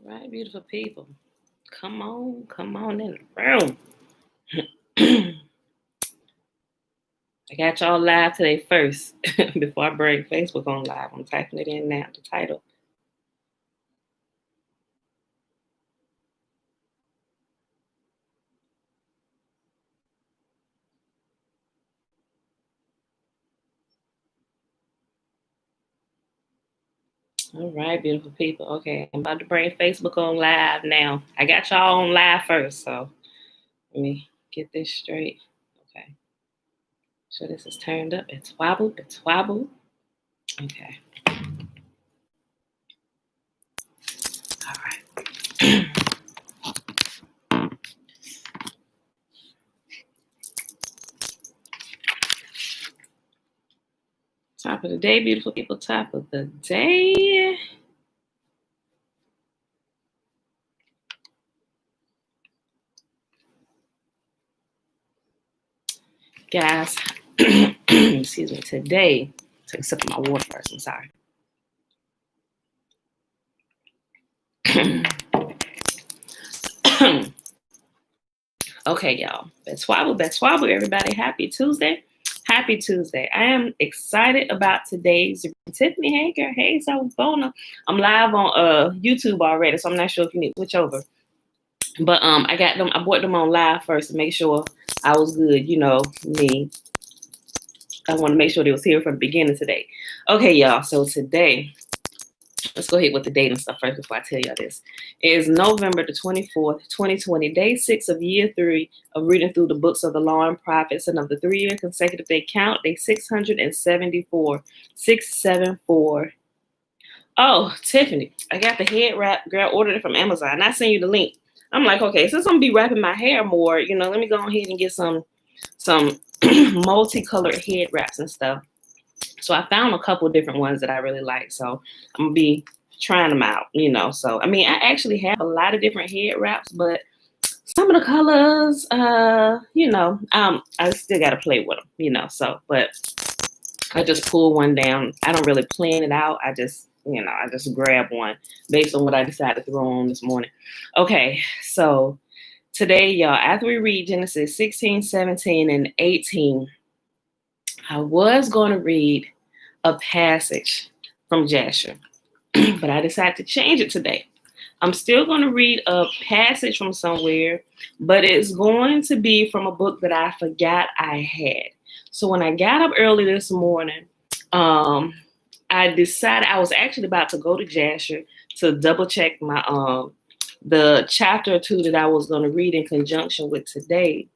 right, beautiful people. Come on in the room. I got y'all live today first. Before I bring Facebook on live, I'm typing it in now, the title. All right, beautiful people. Okay, I'm about to bring Facebook on live now. I got y'all on live first, so let me get this straight. Okay. So this is turned up. It's wobbled. It's wobbled. Okay. All right. Top of the day, beautiful people. Top of the day. Guys, excuse me, today, take a sip of my water first, I'm sorry. Okay, y'all. That's wobble, everybody. Happy Tuesday. Happy Tuesday. I am excited about today's Tiffany Hager. Hey, so Bona. I'm live on YouTube already, so I'm not sure if you need to switch over. But I got them, I bought them on live first to make sure I was good. You know, me. I want to make sure they was here from the beginning today. Okay, y'all. So today, let's go ahead with the date and stuff first before I tell y'all this. It is November the 24th, 2020, day 6 of year 3 of reading through the books of the law and prophets, and of the 3-year consecutive day count, day 674. 674. Oh, Tiffany, I got the head wrap. Girl, ordered it from Amazon. I sent you the link. I'm like, okay, since I'm gonna be wrapping my hair more, you know, let me go ahead and get some multicolored head wraps and stuff. So I found a couple different ones that I really like. So I'm gonna be trying them out, you know. So I mean, I actually have a lot of different head wraps, but some of the colors, you know, I still gotta play with them, you know. So, but I just pull one down. I don't really plan it out. I just grab one based on what I decided to throw on this morning. Okay, so today, y'all, after we read Genesis 16, 17, and 18, I was going to read a passage from Jasher, but I decided to change it today. I'm still going to read a passage from somewhere, but it's going to be from a book that I forgot I had. So when I got up early this morning, I decided I was actually about to go to Jasher to double check my the chapter or two that I was going to read in conjunction with today.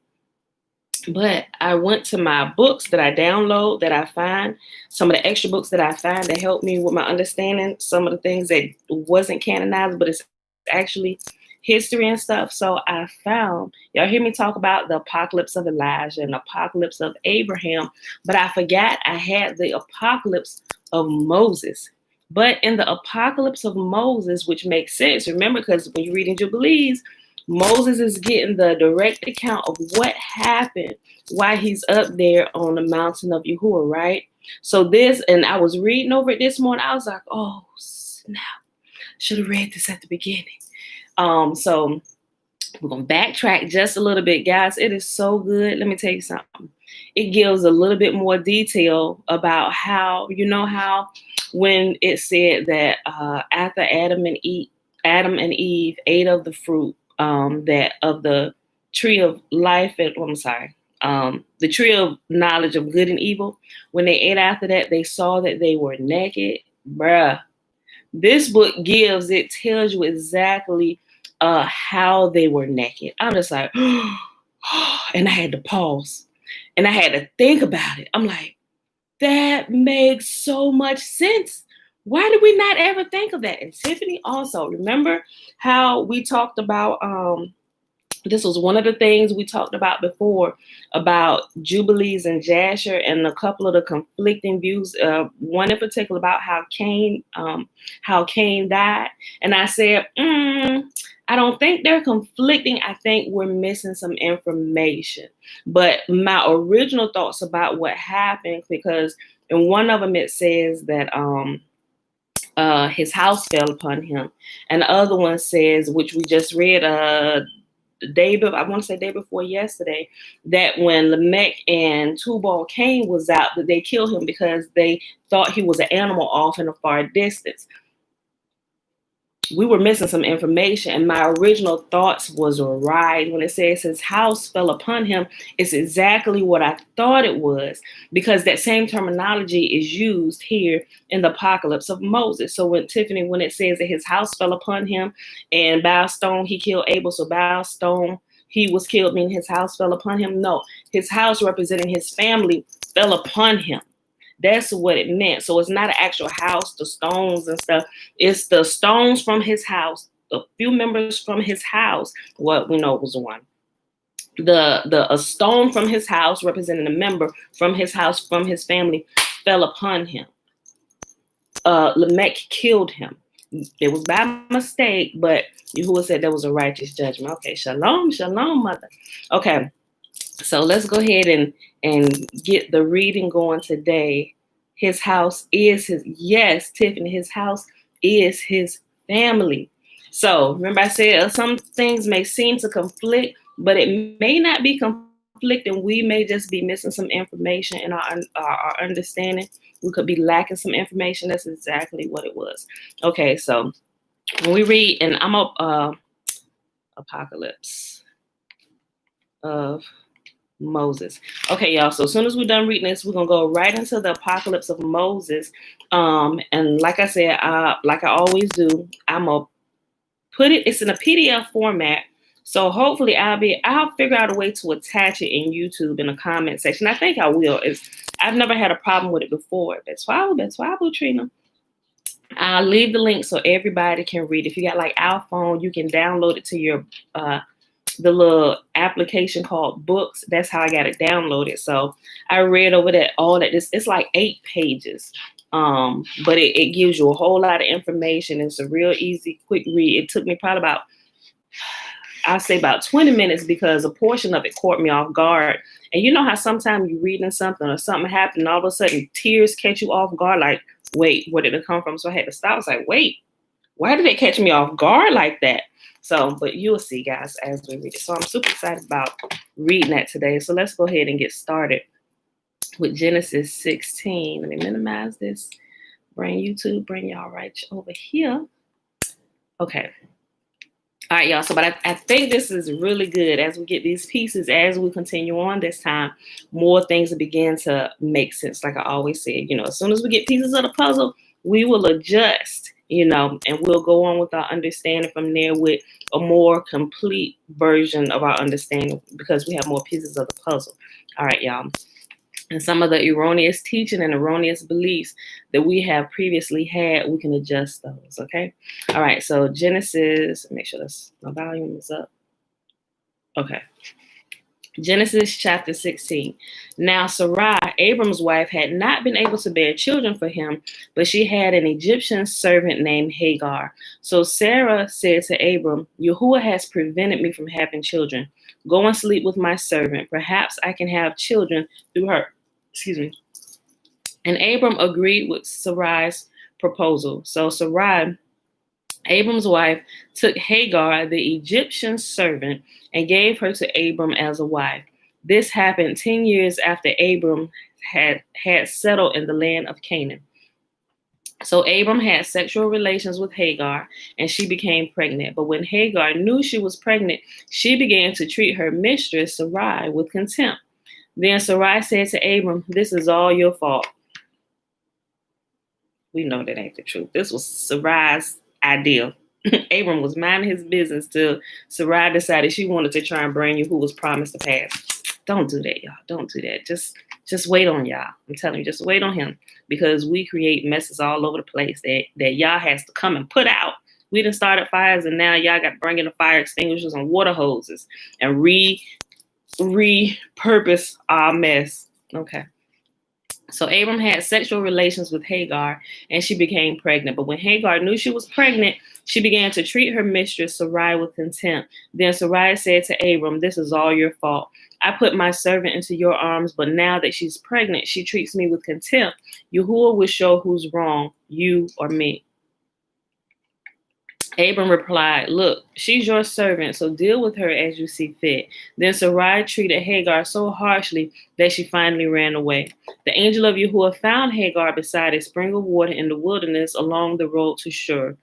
But I went to my books that I download, that I find, some of the extra books that I find that help me with my understanding, some of the things that wasn't canonized, but it's actually history and stuff. So I found, y'all hear me talk about the apocalypse of Elijah and the apocalypse of Abraham, but I forgot I had the apocalypse of Moses. But in the apocalypse of Moses, which makes sense, remember, because when you're reading Jubilees, Moses is getting the direct account of what happened while he's up there on the mountain of Yahuwah, right? So this, and I was reading over it this morning, I was like, oh, snap. Should have read this at the beginning. So we're going to backtrack just a little bit, guys. It is so good. Let me tell you something. It gives a little bit more detail about how, you know, how when it said that after Adam and Eve ate of the fruit, that of the tree of life, and the tree of knowledge of good and evil, when they ate after that, they saw that they were naked. Bruh, this book tells you exactly how they were naked. I'm just like, and I had to pause and I had to think about it. I'm like, that makes so much sense. Why did we not ever think of that? And Tiffany also, remember how we talked about, this was one of the things we talked about before, about Jubilees and Jasher and a couple of the conflicting views, one in particular about how Cain died. And I said, I don't think they're conflicting. I think we're missing some information. But my original thoughts about what happened, because in one of them it says that his house fell upon him. And the other one says, which we just read I want to say day before yesterday, that when Lamech and Tubal Cain was out, that they killed him because they thought he was an animal off in a far distance. We were missing some information, and my original thoughts was right. When it says his house fell upon him, it's exactly what I thought it was, because that same terminology is used here in the apocalypse of Moses. So when Tiffany, when it says that his house fell upon him, and by a stone he killed Abel, so by a stone he was killed, meaning his house fell upon him. No, his house representing his family fell upon him. That's what it meant. So it's not an actual house, the stones and stuff. It's the stones from his house, the few members from his house. What we know was one. A stone from his house, representing a member from his house, from his family, fell upon him. Lamech killed him. It was by mistake, but Yahuwah said there was a righteous judgment. Okay, shalom, shalom, mother. Okay, so let's go ahead and get the reading going today. His house is his, yes, Tiffany, his house is his family. So remember I said some things may seem to conflict, but it may not be conflicting. We may just be missing some information in our understanding. We could be lacking some information. That's exactly what it was. Okay, so when we read, and I'm up Apocalypse of Moses. Okay, y'all. So as soon as we're done reading this, we're gonna go right into the Apocalypse of Moses. And like I said, like I always do, I'm gonna put it. It's in a PDF format. So hopefully I'll figure out a way to attach it in YouTube in the comment section. I think I will. I've never had a problem with it before. That's why Trina. I'll leave the link so everybody can read. If you got like our phone, you can download it to your the little application called Books. That's how I got it downloaded. So I read over that it's like 8 pages. But it gives you a whole lot of information. It's a real easy, quick read. It took me probably about 20 minutes because a portion of it caught me off guard. And you know how sometimes you're reading something or something happened, and all of a sudden tears catch you off guard, like, wait, where did it come from? So I had to stop. I was like, wait, why did it catch me off guard like that? So, but you'll see, guys, as we read it. So I'm super excited about reading that today. So let's go ahead and get started with Genesis 16. Let me minimize this. Bring y'all right over here. Okay. All right, y'all. So, but I think this is really good as we get these pieces, as we continue on this time, more things will begin to make sense. Like I always said, as soon as we get pieces of the puzzle, we will adjust, and we'll go on with our understanding from there with a more complete version of our understanding because we have more pieces of the puzzle. All right, y'all. And some of the erroneous teaching and erroneous beliefs that we have previously had, we can adjust those, okay? All right, so Genesis, make sure my volume is up. Okay. Genesis chapter 16. Now Sarai, Abram's wife, had not been able to bear children for him, but she had an Egyptian servant named Hagar. So Sarah said to Abram, Yahuwah has prevented me from having children. Go and sleep with my servant. Perhaps I can have children through her. Excuse me. And Abram agreed with Sarai's proposal. So Sarai, Abram's wife, took Hagar, the Egyptian servant, and gave her to Abram as a wife. This happened 10 years after Abram had settled in the land of Canaan. So Abram had sexual relations with Hagar, and she became pregnant. But when Hagar knew she was pregnant, she began to treat her mistress, Sarai, with contempt. Then Sarai said to Abram, "This is all your fault." We know that ain't the truth. This was Sarai's idea. Abram was minding his business till Sarai decided she wanted to try and bring you who was promised to pass. Don't do that, y'all. Don't do that. Just wait on y'all. I'm telling you, just wait on him, because we create messes all over the place that y'all has to come and put out. We done started fires, and now y'all got to bring in the fire extinguishers and water hoses and repurpose our mess. Okay. So Abram had sexual relations with Hagar, and she became pregnant. But when Hagar knew she was pregnant, she began to treat her mistress, Sarai, with contempt. Then Sarai said to Abram, "This is all your fault. I put my servant into your arms, but now that she's pregnant, she treats me with contempt. Yahuwah will show who's wrong, you or me." Abram replied, "Look, she's your servant, so deal with her as you see fit." Then Sarai treated Hagar so harshly that she finally ran away. The angel of Yahuwah found Hagar beside a spring of water in the wilderness along the road to Shur.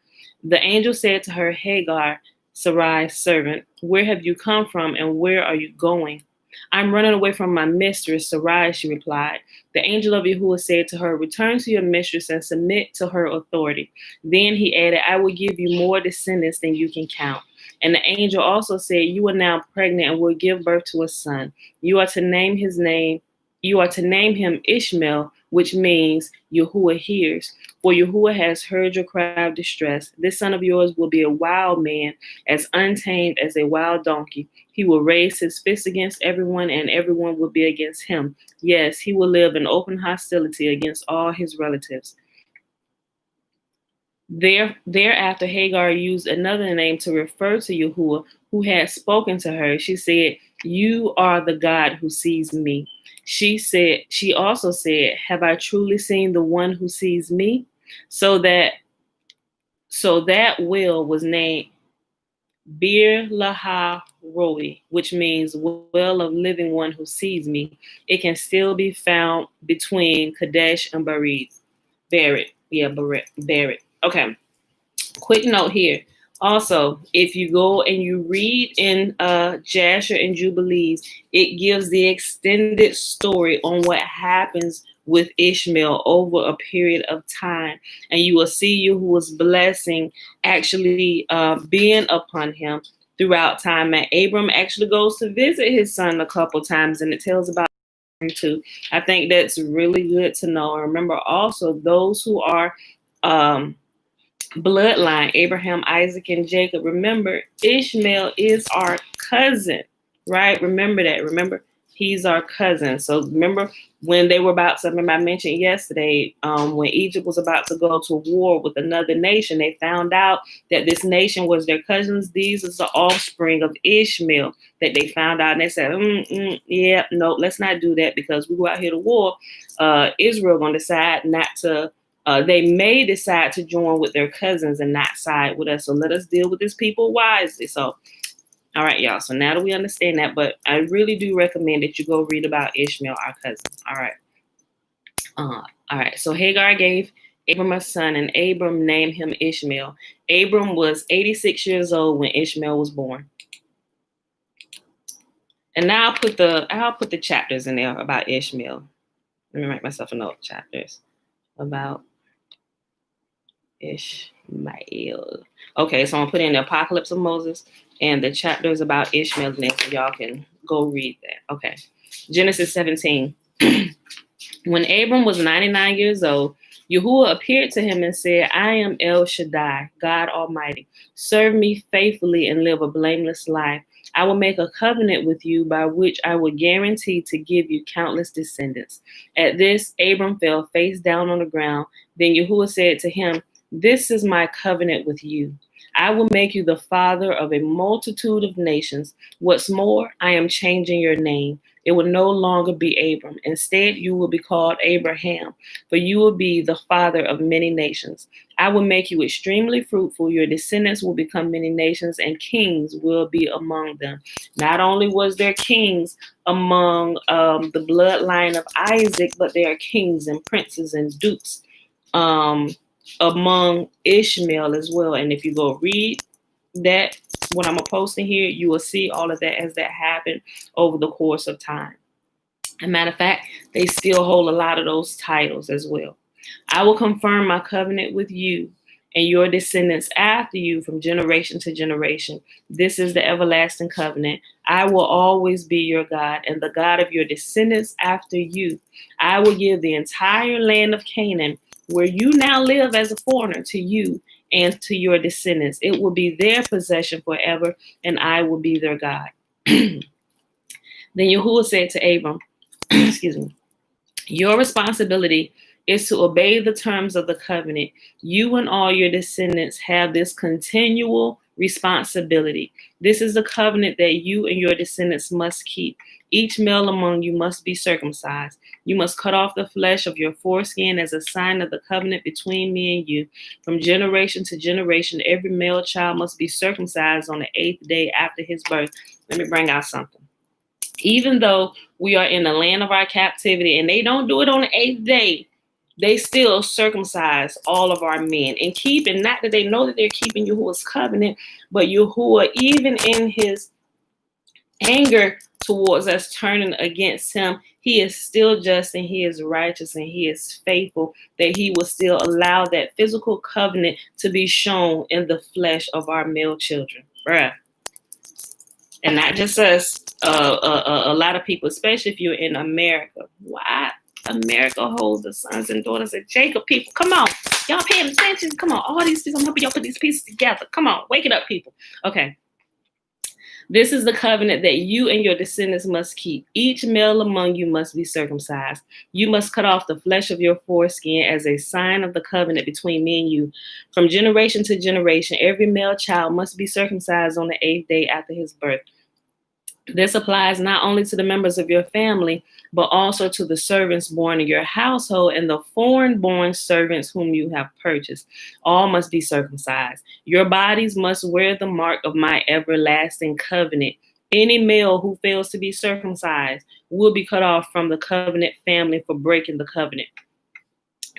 The angel said to her, "Hagar, Sarai's servant, where have you come from and where are you going?" "I'm running away from my mistress, Sarai," she replied. The angel of Yahuwah said to her, "Return to your mistress and submit to her authority." Then he added, "I will give you more descendants than you can count." And the angel also said, "You are now pregnant and will give birth to a son. You are to name his name, you are to name him Ishmael, which means Yahuwah hears. For Yahuwah has heard your cry of distress. This son of yours will be a wild man, as untamed as a wild donkey. He will raise his fist against everyone, and everyone will be against him. Yes, he will live in open hostility against all his relatives." Thereafter, Hagar used another name to refer to Yahuwah, who had spoken to her. She said, "You are the God who sees me." She also said, "Have I truly seen the one who sees me?" So that well was named Bir Laha Roi, which means well of living one who sees me. It can still be found between Kadesh and Barrett. Yeah, Barrett. Okay. Quick note here. Also, if you go and you read in Jasher and Jubilees, it gives the extended story on what happens with Ishmael over a period of time. And you will see Yahuwah's blessing actually being upon him throughout time. And Abram actually goes to visit his son a couple times, and it tells about him too. I think that's really good to know. And remember also those who are bloodline, Abraham, Isaac, and Jacob. Remember, Ishmael is our cousin, right? Remember that. Remember, he's our cousin. So remember when they were about to, remember I mentioned yesterday, when Egypt was about to go to war with another nation, they found out that this nation was their cousins. These is the offspring of Ishmael that they found out. And they said, yeah, no, let's not do that, because we go out here to war. Israel going to decide not to they may decide to join with their cousins and not side with us. So let us deal with these people wisely. So, all right, y'all. So now that we understand that, but I really do recommend that you go read about Ishmael, our cousin. All right. All right. So Hagar gave Abram a son, and Abram named him Ishmael. Abram was 86 years old when Ishmael was born. And now I'll put the chapters in there about Ishmael. Let me write myself a note. Chapters about Ishmael. Okay, so I'm gonna put in the Apocalypse of Moses and the chapters about Ishmael next, so y'all can go read that. Okay, Genesis 17. When Abram was 99 years old, Yahuwah appeared to him and said, "I am El Shaddai, God Almighty. Serve me faithfully and live a blameless life. I will make a covenant with you by which I will guarantee to give you countless descendants." At this, Abram fell face down on the ground. Then Yahuwah said to him, "This is my covenant with you. I will make you the father of a multitude of nations. What's more, I am changing your name. It will no longer be Abram. Instead, you will be called Abraham, for you will be the father of many nations. I will make you extremely fruitful. Your descendants will become many nations, and kings will be among them." Not only was there kings among the bloodline of Isaac, but there are kings and princes and dukes among Ishmael as well. And if you go read that, what I'm posting here, you will see all of that as that happened over the course of time. As a matter of fact, they still hold a lot of those titles as well. "I will confirm my covenant with you and your descendants after you from generation to generation. This is the everlasting covenant. I will always be your God and the God of your descendants after you. I will give the entire land of Canaan, where you now live as a foreigner, to you and to your descendants. It will be their possession forever, and I will be their God." Then Yahuwah said to Abram, excuse me, "Your responsibility is to obey the terms of the covenant. You and all your descendants have this continual responsibility. This is the covenant that you and your descendants must keep. Each male among you must be circumcised. You must cut off the flesh of your foreskin as a sign of the covenant between me and you. From generation to generation, every male child must be circumcised on the 8th day after his birth. Let me bring out something. Even though we are in the land of our captivity and they don't do it on the 8th day, they still circumcise all of our men and keep, and not that they know that they're keeping Yahuwah's covenant, but Yahuwah, even in his anger towards us, turning against him, he is still just and he is righteous and he is faithful, that he will still allow that physical covenant to be shown in the flesh of our male children. Bruh. And not just us, a lot of people, especially if you're in America. Why? America holds the sons and daughters of Jacob. People, come on. Y'all paying attention? Come on. All these people, I'm helping y'all put these pieces together. Come on. Wake it up, people. Okay. This is the covenant that you and your descendants must keep. Each male among you must be circumcised. You must cut off the flesh of your foreskin as a sign of the covenant between me and you. From generation to generation, every male child must be circumcised on the 8th day after his birth. This applies not only to the members of your family, but also to the servants born in your household and the foreign-born servants whom you have purchased. All must be circumcised. Your bodies must wear the mark of my everlasting covenant. Any male who fails to be circumcised will be cut off from the covenant family for breaking the covenant.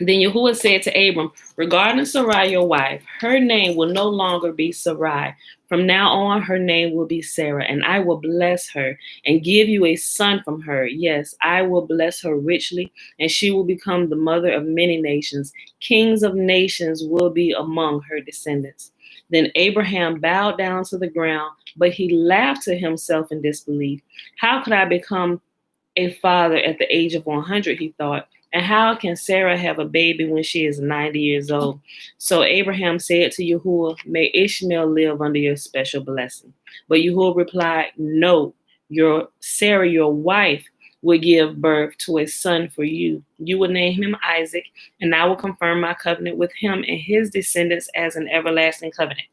Then Yahuwah said to Abram, regarding Sarai, your wife, her name will no longer be Sarai. From now on, her name will be Sarah, and I will bless her and give you a son from her. Yes, I will bless her richly, and she will become the mother of many nations. Kings of nations will be among her descendants. Then Abraham bowed down to the ground, but he laughed to himself in disbelief. How could I become a father at the age of 100, he thought. And how can Sarah have a baby when she is 90 years old? So Abraham said to Yahuwah, may Ishmael live under your special blessing. But Yahuwah replied, no, Sarah, your wife, will give birth to a son for you. You will name him Isaac, and I will confirm my covenant with him and his descendants as an everlasting covenant.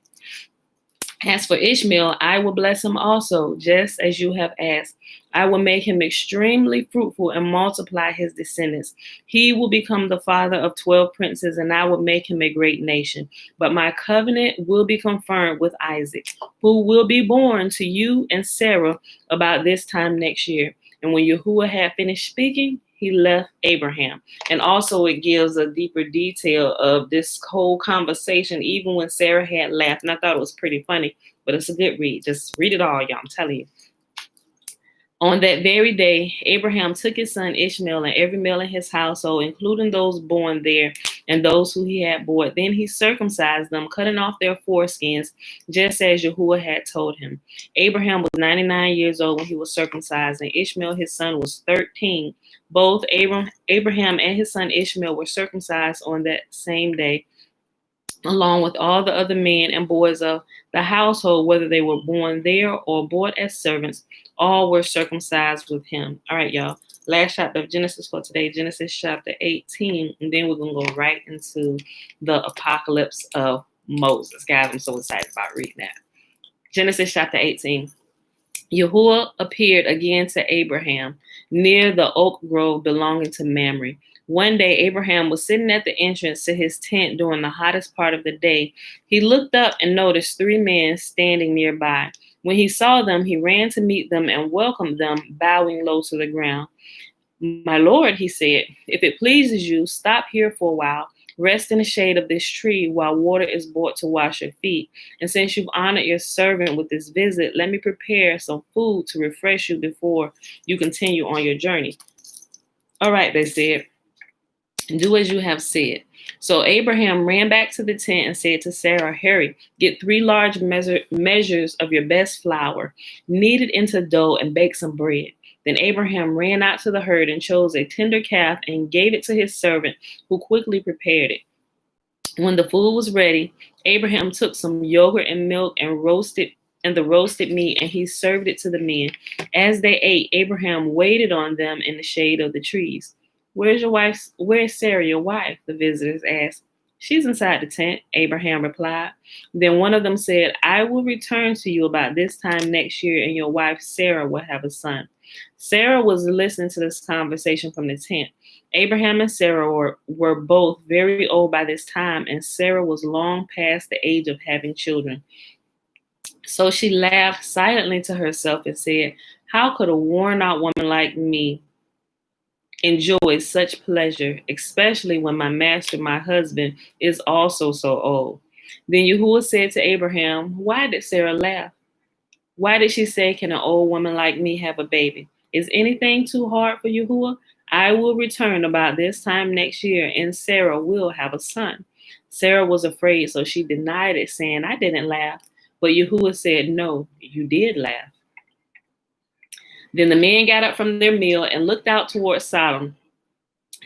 As for Ishmael, I will bless him also, just as you have asked. I will make him extremely fruitful and multiply his descendants. He will become the father of 12 princes, and I will make him a great nation. But my covenant will be confirmed with Isaac, who will be born to you and Sarah about this time next year. And when Yahuwah had finished speaking, he left Abraham. And also it gives a deeper detail of this whole conversation, even when Sarah had laughed. And I thought it was pretty funny, but it's a good read. Just read it all, y'all. I'm telling you. On that very day, Abraham took his son Ishmael and every male in his household, including those born there and those who he had bought. Then he circumcised them, cutting off their foreskins, just as Yahuwah had told him. Abraham was 99 years old when he was circumcised, and Ishmael, his son, was 13. Both Abraham and his son Ishmael were circumcised on that same day, along with all the other men and boys of the household, whether they were born there or bought as servants. All were circumcised with him. All right, y'all. Last chapter of Genesis for today, Genesis chapter 18. And then we're going to go right into the apocalypse of Moses. Guys, I'm so excited about reading that. Genesis chapter 18. Yahuwah appeared again to Abraham near the oak grove belonging to Mamre. One day, Abraham was sitting at the entrance to his tent during the hottest part of the day. He looked up and noticed 3 men standing nearby. When he saw them, he ran to meet them and welcomed them, bowing low to the ground. My Lord, he said, if it pleases you, stop here for a while. Rest in the shade of this tree while water is brought to wash your feet. And since you've honored your servant with this visit, let me prepare some food to refresh you before you continue on your journey. All right, they said. Do as you have said. So Abraham ran back to the tent and said to Sarah, hurry, get 3 large measures of your best flour, knead it into dough, and bake some bread. Then Abraham ran out to the herd and chose a tender calf and gave it to his servant, who quickly prepared it. When the food was ready, Abraham took some yogurt and milk and the roasted meat, and he served it to the men. As they ate, Abraham waited on them in the shade of the trees. Where's Sarah, your wife? The visitors asked. She's inside the tent, Abraham replied. Then one of them said, I will return to you about this time next year, and your wife Sarah will have a son. Sarah was listening to this conversation from the tent. Abraham and Sarah were both very old by this time, and Sarah was long past the age of having children. So she laughed silently to herself and said, how could a worn out woman like me enjoy such pleasure, especially when my master, my husband, is also so old? Then Yahuwah said to Abraham, why did Sarah laugh? Why did she say, can an old woman like me have a baby? Is anything too hard for Yahuwah? I will return about this time next year, and Sarah will have a son. Sarah was afraid, so she denied it, saying, I didn't laugh. But Yahuwah said, no, you did laugh. Then the men got up from their meal and looked out towards Sodom.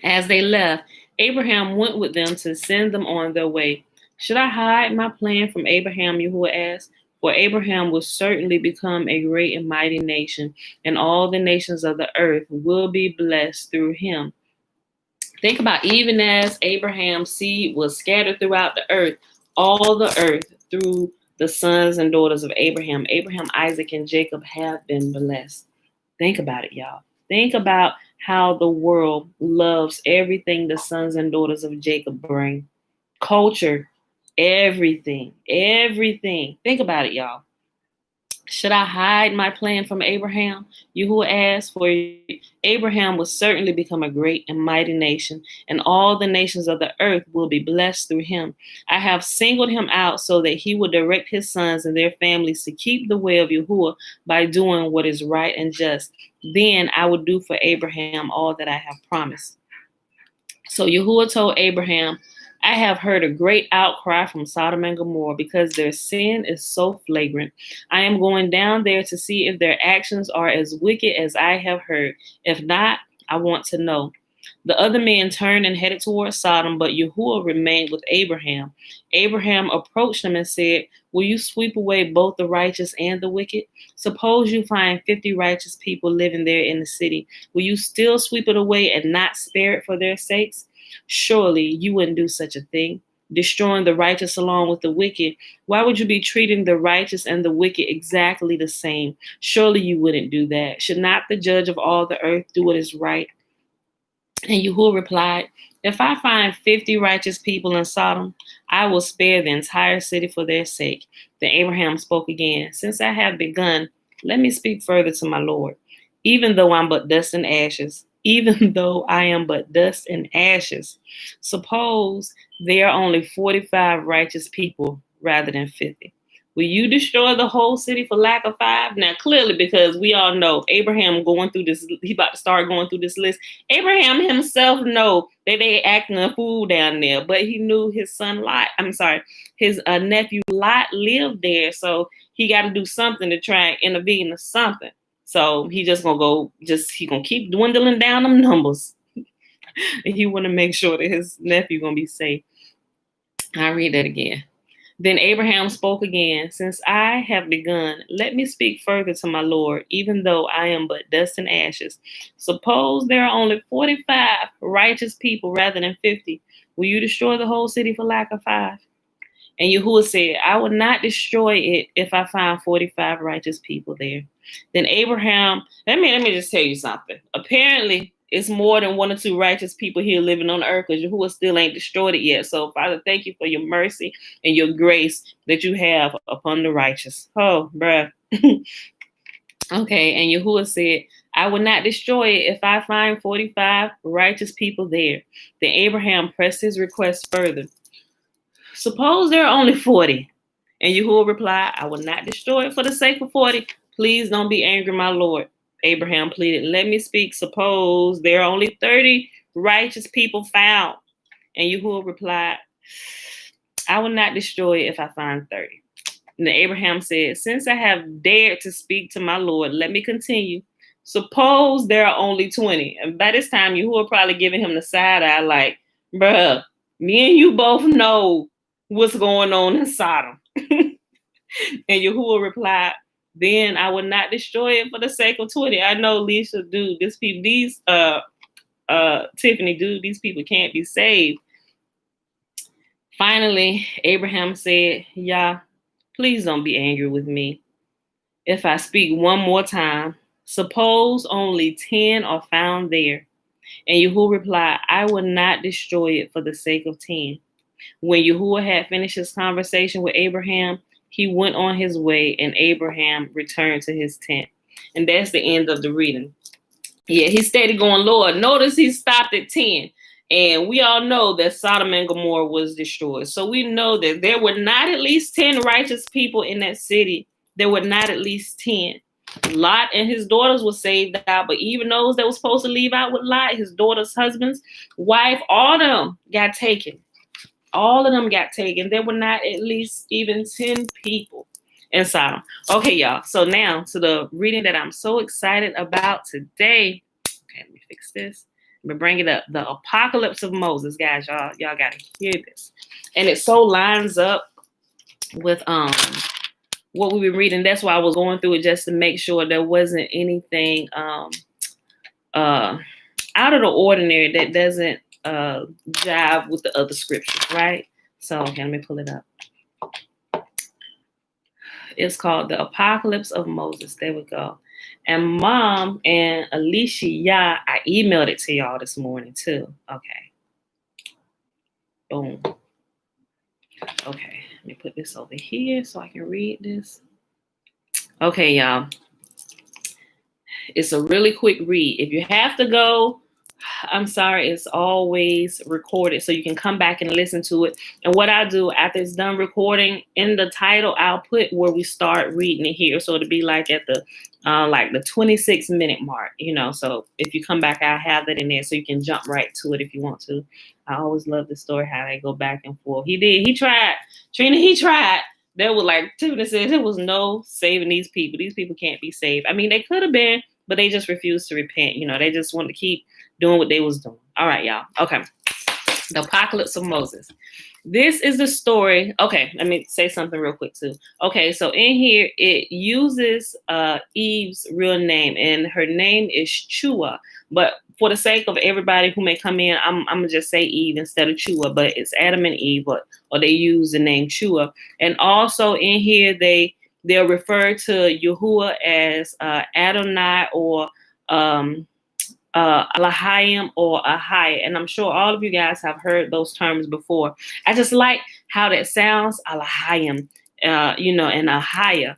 As they left, Abraham went with them to send them on their way. Should I hide my plan from Abraham, Yahuwah asked? For Abraham will certainly become a great and mighty nation, and all the nations of the earth will be blessed through him. Think about, even as Abraham's seed was scattered throughout the earth, all the earth through the sons and daughters of Abraham, Isaac, and Jacob have been blessed. Think about it, y'all. Think about how the world loves everything the sons and daughters of Jacob bring. Culture, everything. Think about it, y'all. Should I hide my plan from Abraham? Yahuwah asked, for Abraham will certainly become a great and mighty nation, and all the nations of the earth will be blessed through him. I have singled him out so that he will direct his sons and their families to keep the way of Yahuwah by doing what is right and just. Then I will do for Abraham all that I have promised. So Yahuwah told Abraham, I have heard a great outcry from Sodom and Gomorrah because their sin is so flagrant. I am going down there to see if their actions are as wicked as I have heard. If not, I want to know. The other men turned and headed towards Sodom, but Yahuwah remained with Abraham. Abraham approached him and said, will you sweep away both the righteous and the wicked? Suppose you find 50 righteous people living there in the city. Will you still sweep it away and not spare it for their sakes? Surely you wouldn't do such a thing, destroying the righteous along with the wicked. Why would you be treating the righteous and the wicked exactly the same? Surely you wouldn't do that. Should not the judge of all the earth do what is right? And Yahuwah replied, if I find 50 righteous people in Sodom, I will spare the entire city for their sake. Then Abraham spoke again, since I have begun, let me speak further to my Lord. Even though I'm but dust and ashes, suppose there are only 45 righteous people rather than 50. Will you destroy the whole city for lack of 5? Now, clearly, because we all know Abraham going through this, he about to start going through this list. Abraham himself know that they acting a fool down there, but he knew his his nephew Lot lived there, so he got to do something to try and intervene or something. So he just he gonna keep dwindling down them numbers. And he want to make sure that his nephew gonna be safe. I'll read that again. Then Abraham spoke again, since I have begun, let me speak further to my Lord, even though I am but dust and ashes. Suppose there are only 45 righteous people rather than 50. Will you destroy the whole city for lack of 5? And Yahuwah said, I will not destroy it if I find 45 righteous people there. Then Abraham, let me just tell you something. Apparently, it's more than 1 or 2 righteous people here living on the earth, because Yahuwah still ain't destroyed it yet. So, Father, thank you for your mercy and your grace that you have upon the righteous. Oh, bruh. Okay, and Yahuwah said, I will not destroy it if I find 45 righteous people there. Then Abraham pressed his request further. Suppose there are only 40. And Yahuwah replied, I will not destroy it for the sake of 40. Please don't be angry, my Lord. Abraham pleaded, let me speak. Suppose there are only 30 righteous people found. And Yahuwah replied, I will not destroy it if I find 30. And then Abraham said, since I have dared to speak to my Lord, let me continue. Suppose there are only 20. And by this time, Yahuwah probably giving him the side eye like, bruh, me and you both know what's going on in Sodom. And Yahuwah replied, then I will not destroy it for the sake of 20. I know, Lisa, dude, Tiffany, dude, these people can't be saved. Finally, Abraham said, Yah, please don't be angry with me. If I speak one more time, suppose only 10 are found there. And Yahuwah replied, I will not destroy it for the sake of 10. When Yahuwah had finished his conversation with Abraham, he went on his way, and Abraham returned to his tent. And that's the end of the reading. Yeah, he stayed going, Lord. Notice he stopped at 10. And we all know that Sodom and Gomorrah was destroyed. So we know that there were not at least 10 righteous people in that city. There were not at least 10. Lot and his daughters were saved out, but even those that were supposed to leave out with Lot, his daughter's husbands, wife, all of them got taken. All of them got taken. There were not at least even 10 people in Sodom. Okay, y'all. So now to the reading that I'm so excited about today. Okay, let me fix this. Let me bring it up. The Apocalypse of Moses, guys. Y'all got to hear this. And it so lines up with what we've been reading. That's why I was going through it, just to make sure there wasn't anything out of the ordinary that doesn't jive with the other scriptures, right? So okay, let me pull it up. It's called The Apocalypse of Moses. There we go. And Mom and Alicia, I emailed it to y'all this morning too. Okay. Boom. Okay, let me put this over here so I can read this. Okay, y'all. It's a really quick read. If you have to go, I'm sorry, it's always recorded, so you can come back and listen to it. And what I do after it's done recording, in the title, I'll put where we start reading it here. So it'll be like at the 26-minute mark, So if you come back, I'll have that in there so you can jump right to it if you want to. I always love the story, how they go back and forth. He tried. Trina, he tried. There was, like Tiffany said, there was no saving these people. These people can't be saved. I mean, they could have been, but they just refused to repent. They just wanted to keep doing what they was doing. All right, y'all. Okay. The Apocalypse of Moses. This is the story. Okay, let me say something real quick too. Okay, so in here, it uses Eve's real name, and her name is Chua. But for the sake of everybody who may come in, I'm going to just say Eve instead of Chua, but it's Adam and Eve, or they use the name Chua. And also in here, they'll refer to Yahuwah as Adonai, or Elohim, or Ahai. And I'm sure all of you guys have heard those terms before. I just like how that sounds, Elohim, and Ahaya.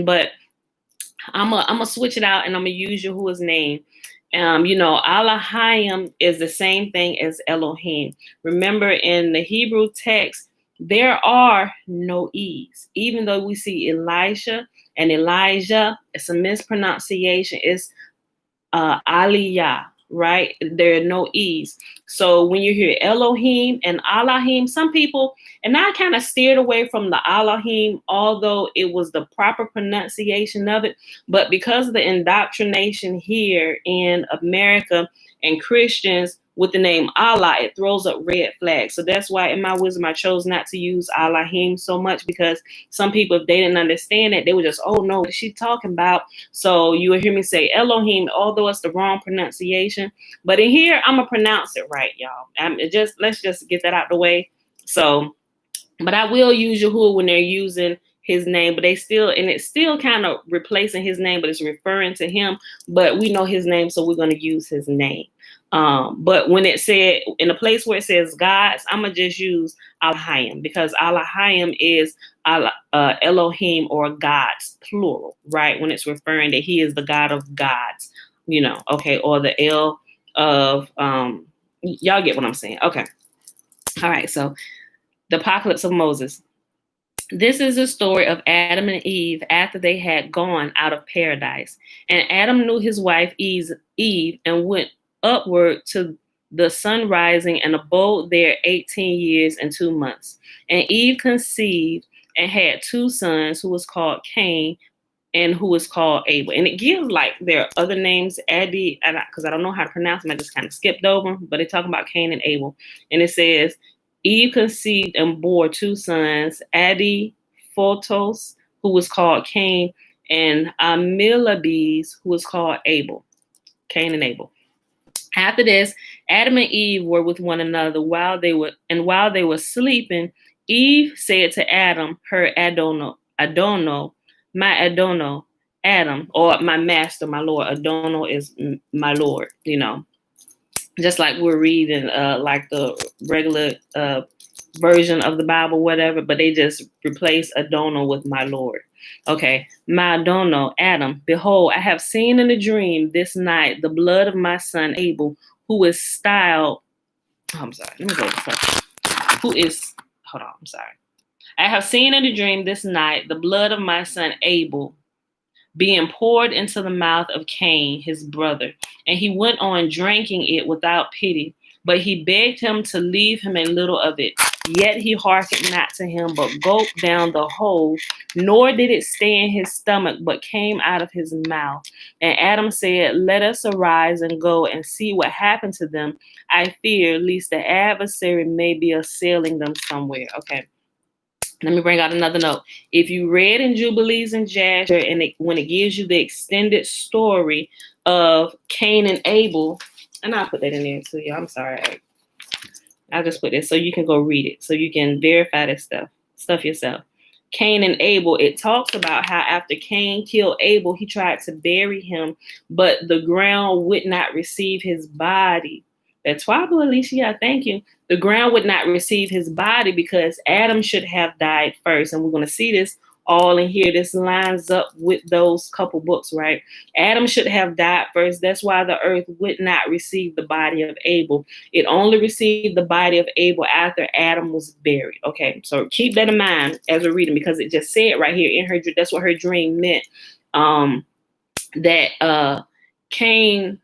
But I'm gonna switch it out, and I'm gonna use Yahuwah's name. Elohim is the same thing as Elohim. Remember, in the Hebrew text, there are no E's. Even though we see Elisha and Elijah, it's a mispronunciation. It's Aliyah, right? There are no E's. So when you hear Elohim and Elohim, some people, and I kind of steered away from the Elohim, although it was the proper pronunciation of it. But because of the indoctrination here in America and Christians with the name Allah, it throws up red flags. So that's why in my wisdom, I chose not to use Elohim so much, because some people, if they didn't understand it, they would just, oh no, what is she talking about? So you will hear me say Elohim, although it's the wrong pronunciation. But in here, I'm going to pronounce it right, y'all. Let's just get that out the way. So, but I will use Yahuwah when they're using his name, but it's still kind of replacing his name, but it's referring to him. But we know his name, so we're going to use his name. But when it said, in a place where it says gods, I'm going to just use Elohim, because Elohim is Elohim, or gods, plural, right? When it's referring that he is the God of gods, okay, or the El of, y'all get what I'm saying. Okay. All right. So the Apocalypse of Moses. This is the story of Adam and Eve after they had gone out of paradise. And Adam knew his wife Eve and went upward to the sun rising and abode there 18 years and 2 months. And Eve conceived and had 2 sons, who was called Cain and who was called Abel. And it gives like their other names, Adi, because I don't know how to pronounce them. I just kind of skipped over them, but they talk about Cain and Abel. And it says, Eve conceived and bore 2 sons, Adi, Photos, who was called Cain, and Amilabes, who was called Abel. Cain and Abel. After this, Adam and Eve were with one another while they were sleeping. Eve said to Adam, her Adono, my Adono, Adam, or my master, my Lord. Adono is my Lord, just like we're reading like the regular version of the Bible, whatever, but they just replace Adono with my Lord. Okay, my Adono, Adam, behold, I have seen in a dream this night the blood of my son Abel, who is styled. Oh, I'm sorry, let me go to hold on, I'm sorry. I have seen in a dream this night the blood of my son Abel being poured into the mouth of Cain, his brother. And he went on drinking it without pity. But he begged him to leave him a little of it. Yet he hearkened not to him, but gulped down the whole, nor did it stay in his stomach, but came out of his mouth. And Adam said, let us arise and go and see what happened to them. I fear lest the adversary may be assailing them somewhere. Okay. Let me bring out another note. If you read in Jubilees and Jasher, and when it gives you the extended story of Cain and Abel, and I'll put that in there too, y'all. I'm sorry. I'll just put this so you can go read it, so you can verify this stuff yourself. Cain and Abel, it talks about how after Cain killed Abel, he tried to bury him, but the ground would not receive his body. That's why, Alicia, thank you. The ground would not receive his body because Adam should have died first. And we're going to see this all in here. This lines up with those couple books, right? Adam should have died first. That's why the earth would not receive the body of Abel. It only received the body of Abel after Adam was buried. Okay, so keep that in mind as we're reading, because it just said right here in her, that's what her dream meant. That Cain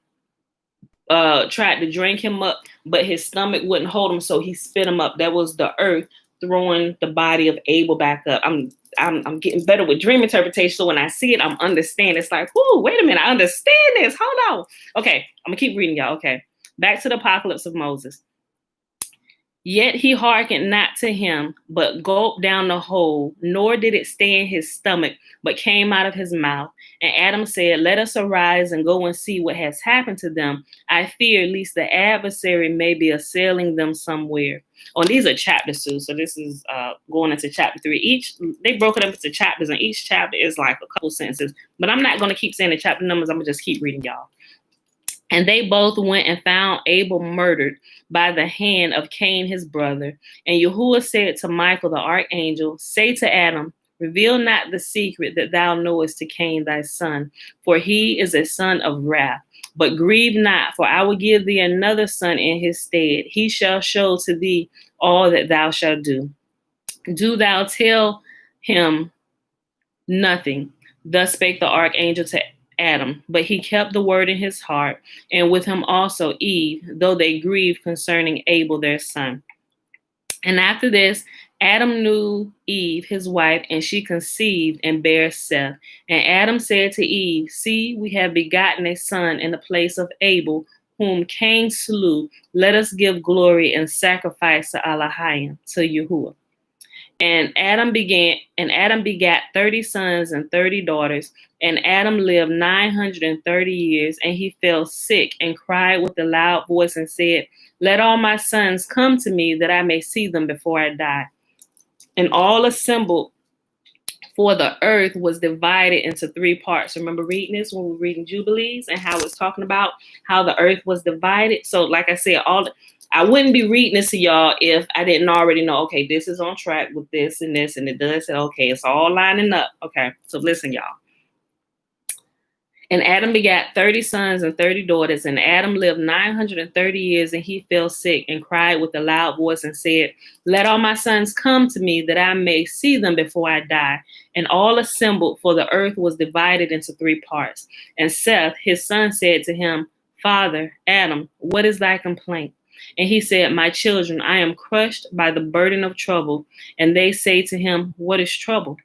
tried to drink him up, but his stomach wouldn't hold him, so he spit him up. That was the earth throwing the body of Abel back up. I'm getting better with dream interpretation, so when I see it, I'm understanding. It's like, whoo, wait a minute, I understand this. Hold on. Okay, I'm gonna keep reading, y'all. Okay, back to the apocalypse of Moses. Yet he hearkened not to him, but gulped down the whole, nor did it stay in his stomach, but came out of his mouth. And Adam said, let us arise and go and see what has happened to them. I fear lest the adversary may be assailing them somewhere. Oh, these are chapters too. So this is going into chapter 3. They broke it up into chapters, and each chapter is like a couple sentences. But I'm not going to keep saying the chapter numbers. I'm going to just keep reading, y'all. And they both went and found Abel murdered by the hand of Cain, his brother. And Yahuwah said to Michael, the archangel, say to Adam, reveal not the secret that thou knowest to Cain thy son, for he is a son of wrath. But grieve not, for I will give thee another son in his stead. He shall show to thee all that thou shalt do. Do thou tell him nothing. Thus spake the archangel to Adam, but he kept the word in his heart, and with him also Eve, though they grieved concerning Abel their son. And after this, Adam knew Eve, his wife, and she conceived and bare Seth. And Adam said to Eve, see, we have begotten a son in the place of Abel, whom Cain slew. Let us give glory and sacrifice to Elohim, to Yahuwah. And Adam begat 30 sons and 30 daughters. And Adam lived 930 years, and he fell sick and cried with a loud voice and said, let all my sons come to me that I may see them before I die. And all assembled, for the earth was divided into 3 parts. Remember reading this when we were reading Jubilees and how it's talking about how the earth was divided. So like I said, I wouldn't be reading this to y'all if I didn't already know, okay, this is on track with this, and it does say, okay, it's all lining up. Okay, so listen, y'all. And Adam begat 30 sons and 30 daughters, and Adam lived 930 years, and he fell sick and cried with a loud voice and said, let all my sons come to me that I may see them before I die. And all assembled, for the earth was divided into 3 parts. And Seth, his son, said to him, Father, Adam, what is thy complaint? And he said, my children, I am crushed by the burden of trouble. And they say to him, what is trouble?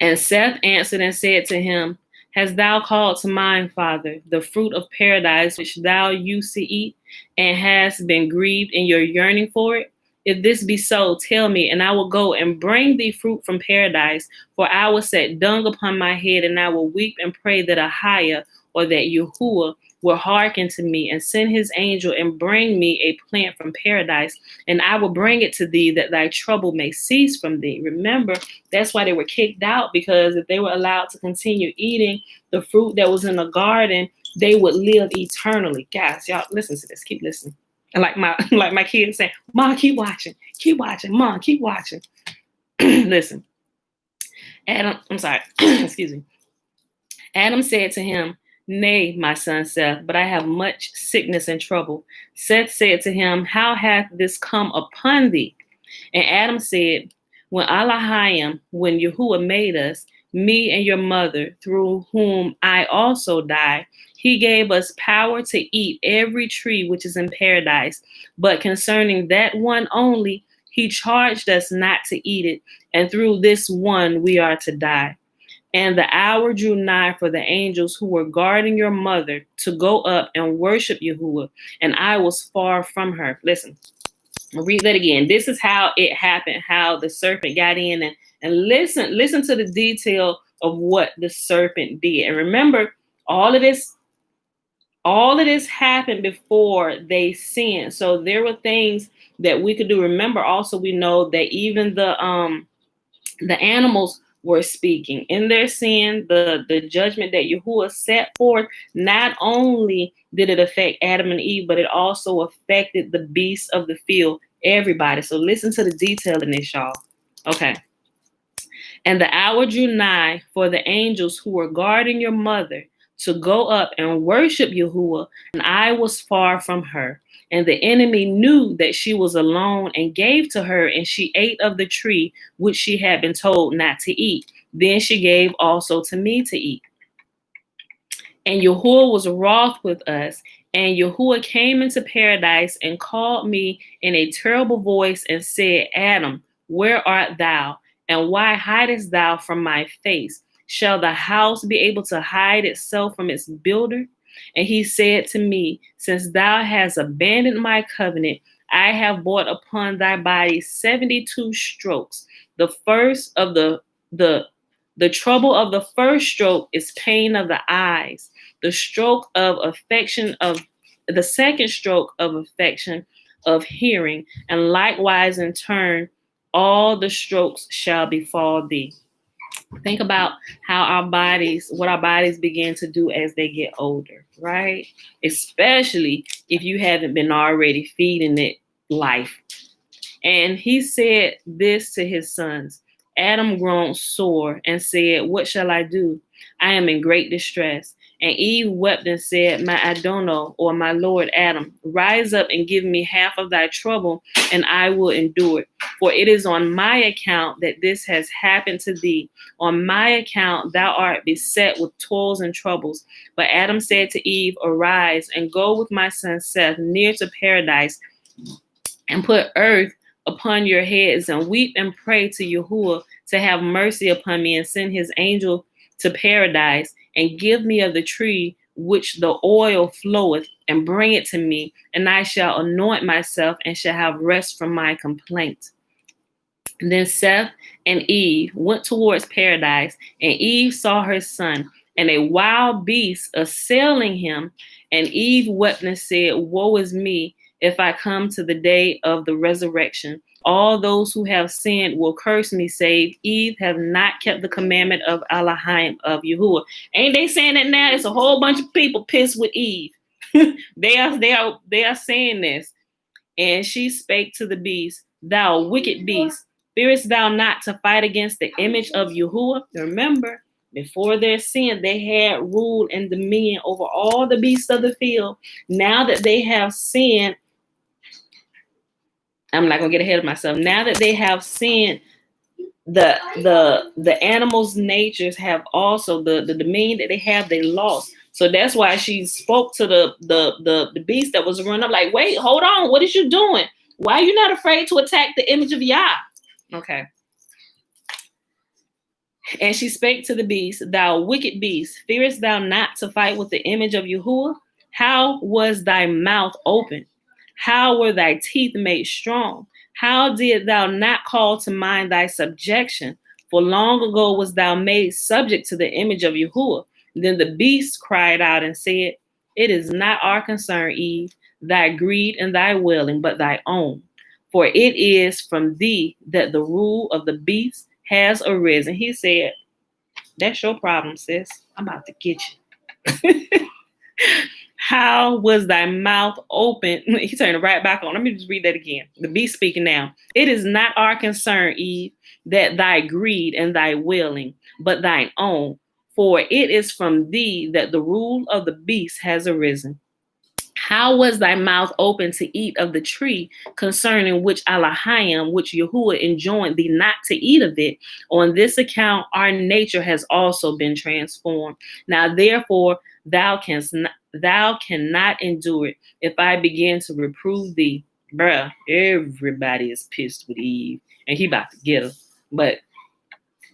And Seth answered and said to him, hast thou called to mind, Father, the fruit of paradise which thou used to eat, and hast been grieved in your yearning for it? If this be so, tell me, and I will go and bring thee fruit from paradise, for I will set dung upon my head, and I will weep and pray that Ahiah, or that Yahuwah, will hearken to me and send his angel and bring me a plant from paradise, and I will bring it to thee that thy trouble may cease from thee. Remember, that's why they were kicked out, because if they were allowed to continue eating the fruit that was in the garden, they would live eternally. Guys, y'all listen to this. Keep listening. And like my kids saying, Mom, keep watching. Keep watching. Mom, keep watching. Listen. Adam, I'm sorry. Excuse me. Adam said to him, Nay, my son Seth, but I have much sickness and trouble. Seth said to him, How hath this come upon thee? And Adam said, When Elohim, when Yahuwah made us, me and your mother, through whom I also died, he gave us power to eat every tree which is in paradise. But concerning that one only, he charged us not to eat it, and through this one we are to die. And the hour drew nigh for the angels who were guarding your mother to go up and worship Yahuwah, and I was far from her. Listen, I'll read that again. This is how it happened, how the serpent got in, and listen to the detail of what the serpent did. And remember, all of this happened before they sinned. So there were things that we could do. Remember, also we know that even the animals were speaking in their sin. The judgment that Yahuwah set forth, not only did it affect Adam and Eve, but it also affected the beasts of the field, everybody. So listen to the detail in this, y'all. Okay. And the hour drew nigh for the angels who were guarding your mother to go up and worship Yahuwah, and I was far from her. And the enemy knew that she was alone and gave to her, and she ate of the tree which she had been told not to eat. Then she gave also to me to eat. And Yahuwah was wroth with us, and Yahuwah came into paradise and called me in a terrible voice and said, Adam, where art thou? And why hidest thou from my face? Shall the house be able to hide itself from its builder? And he said to me, Since thou hast abandoned my covenant, I have brought upon thy body 72 strokes. The first of the trouble of the first stroke is pain of the eyes. The stroke of affection of the second stroke of affection of hearing, and likewise in turn, all the strokes shall befall thee. Think about how what our bodies begin to do as they get older, right? Especially if you haven't been already feeding it life. And he said this to his sons. Adam groaned sore and said, What shall I do? I am in great distress. And Eve wept and said, My Adono, or my Lord Adam, rise up and give me half of thy trouble, and I will endure it. For it is on my account that this has happened to thee. On my account thou art beset with toils and troubles. But Adam said to Eve, Arise and go with my son Seth near to paradise, and put earth upon your heads, and weep and pray to Yahuwah to have mercy upon me, and send his angel to paradise, and give me of the tree which the oil floweth, and bring it to me, and I shall anoint myself, and shall have rest from my complaint. And then Seth and Eve went towards paradise, and Eve saw her son, and a wild beast assailing him. And Eve wept and said, Woe is me, if I come to the day of the resurrection. All those who have sinned will curse me, save Eve have not kept the commandment of Elohim, of Yahuwah. Ain't they saying that now? It's a whole bunch of people pissed with Eve. They are saying this. And she spake to the beast, Thou wicked beast, fearest thou not to fight against the image of Yahuwah? Remember, before their sin, they had rule and dominion over all the beasts of the field. Now that they have sinned, I'm not gonna get ahead of myself. Now that they have sinned, the animals' natures have also the dominion that they have, they lost. So that's why she spoke to the beast that was running up, like, wait, hold on, what is you doing? Why are you not afraid to attack the image of Yah? Okay. And she spake to the beast, Thou wicked beast, fearest thou not to fight with the image of Yahuwah? How was thy mouth open? How were thy teeth made strong? How did thou not call to mind thy subjection? For long ago was thou made subject to the image of Yahuwah. Then the beast cried out and said, It is not our concern, Eve, thy greed and thy willing, but thy own. For it is from thee that the rule of the beast has arisen. He said, that's your problem, sis. I'm about to get you. How was thy mouth open? He turned it right back on. Let me just read that again. The beast speaking now. It is not our concern, Eve, that thy greed and thy willing, but thine own. For it is from thee that the rule of the beast has arisen. How was thy mouth open to eat of the tree concerning which Elohim, which Yahuwah enjoined thee not to eat of it? On this account, our nature has also been transformed. Now, therefore, thou cannot endure it if I begin to reprove thee. Bruh, everybody is pissed with Eve, and he about to get her. But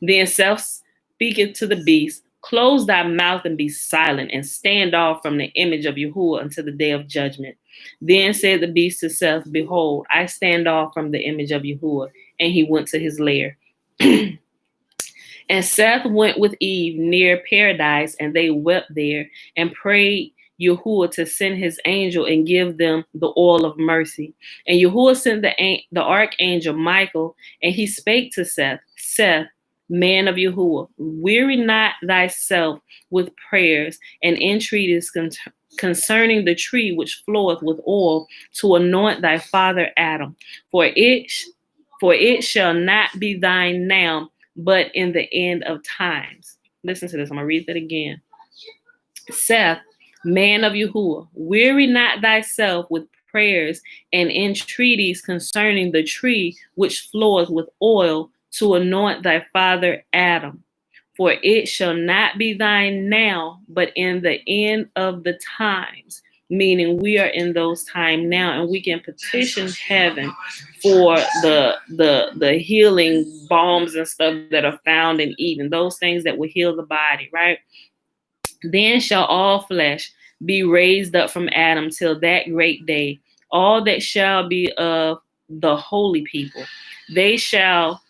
then self speaketh to the beast, close thy mouth and be silent, and stand off from the image of Yahuwah until the day of judgment. Then said the beast to Seth, behold, I stand off from the image of Yahuwah. And he went to his lair. And Seth went with Eve near paradise, and they wept there, and prayed Yahuwah to send his angel and give them the oil of mercy. And Yahuwah sent the archangel Michael, and he spake to Seth, Seth, man of Yahuwah, weary not thyself with prayers and entreaties concerning the tree which floweth with oil, to anoint thy father Adam. For it shall not be thine now, but in the end of times. Listen to this. I'm going to read that again. Seth, man of Yahuwah, weary not thyself with prayers and entreaties concerning the tree which floweth with oil, to anoint thy father Adam. For it shall not be thine now, but in the end of the times. Meaning we are in those times now, and we can petition heaven for the healing balms and stuff that are found in Eden, those things that will heal the body, right? Then shall all flesh be raised up from Adam till that great day, all that shall be of the holy people. Then shall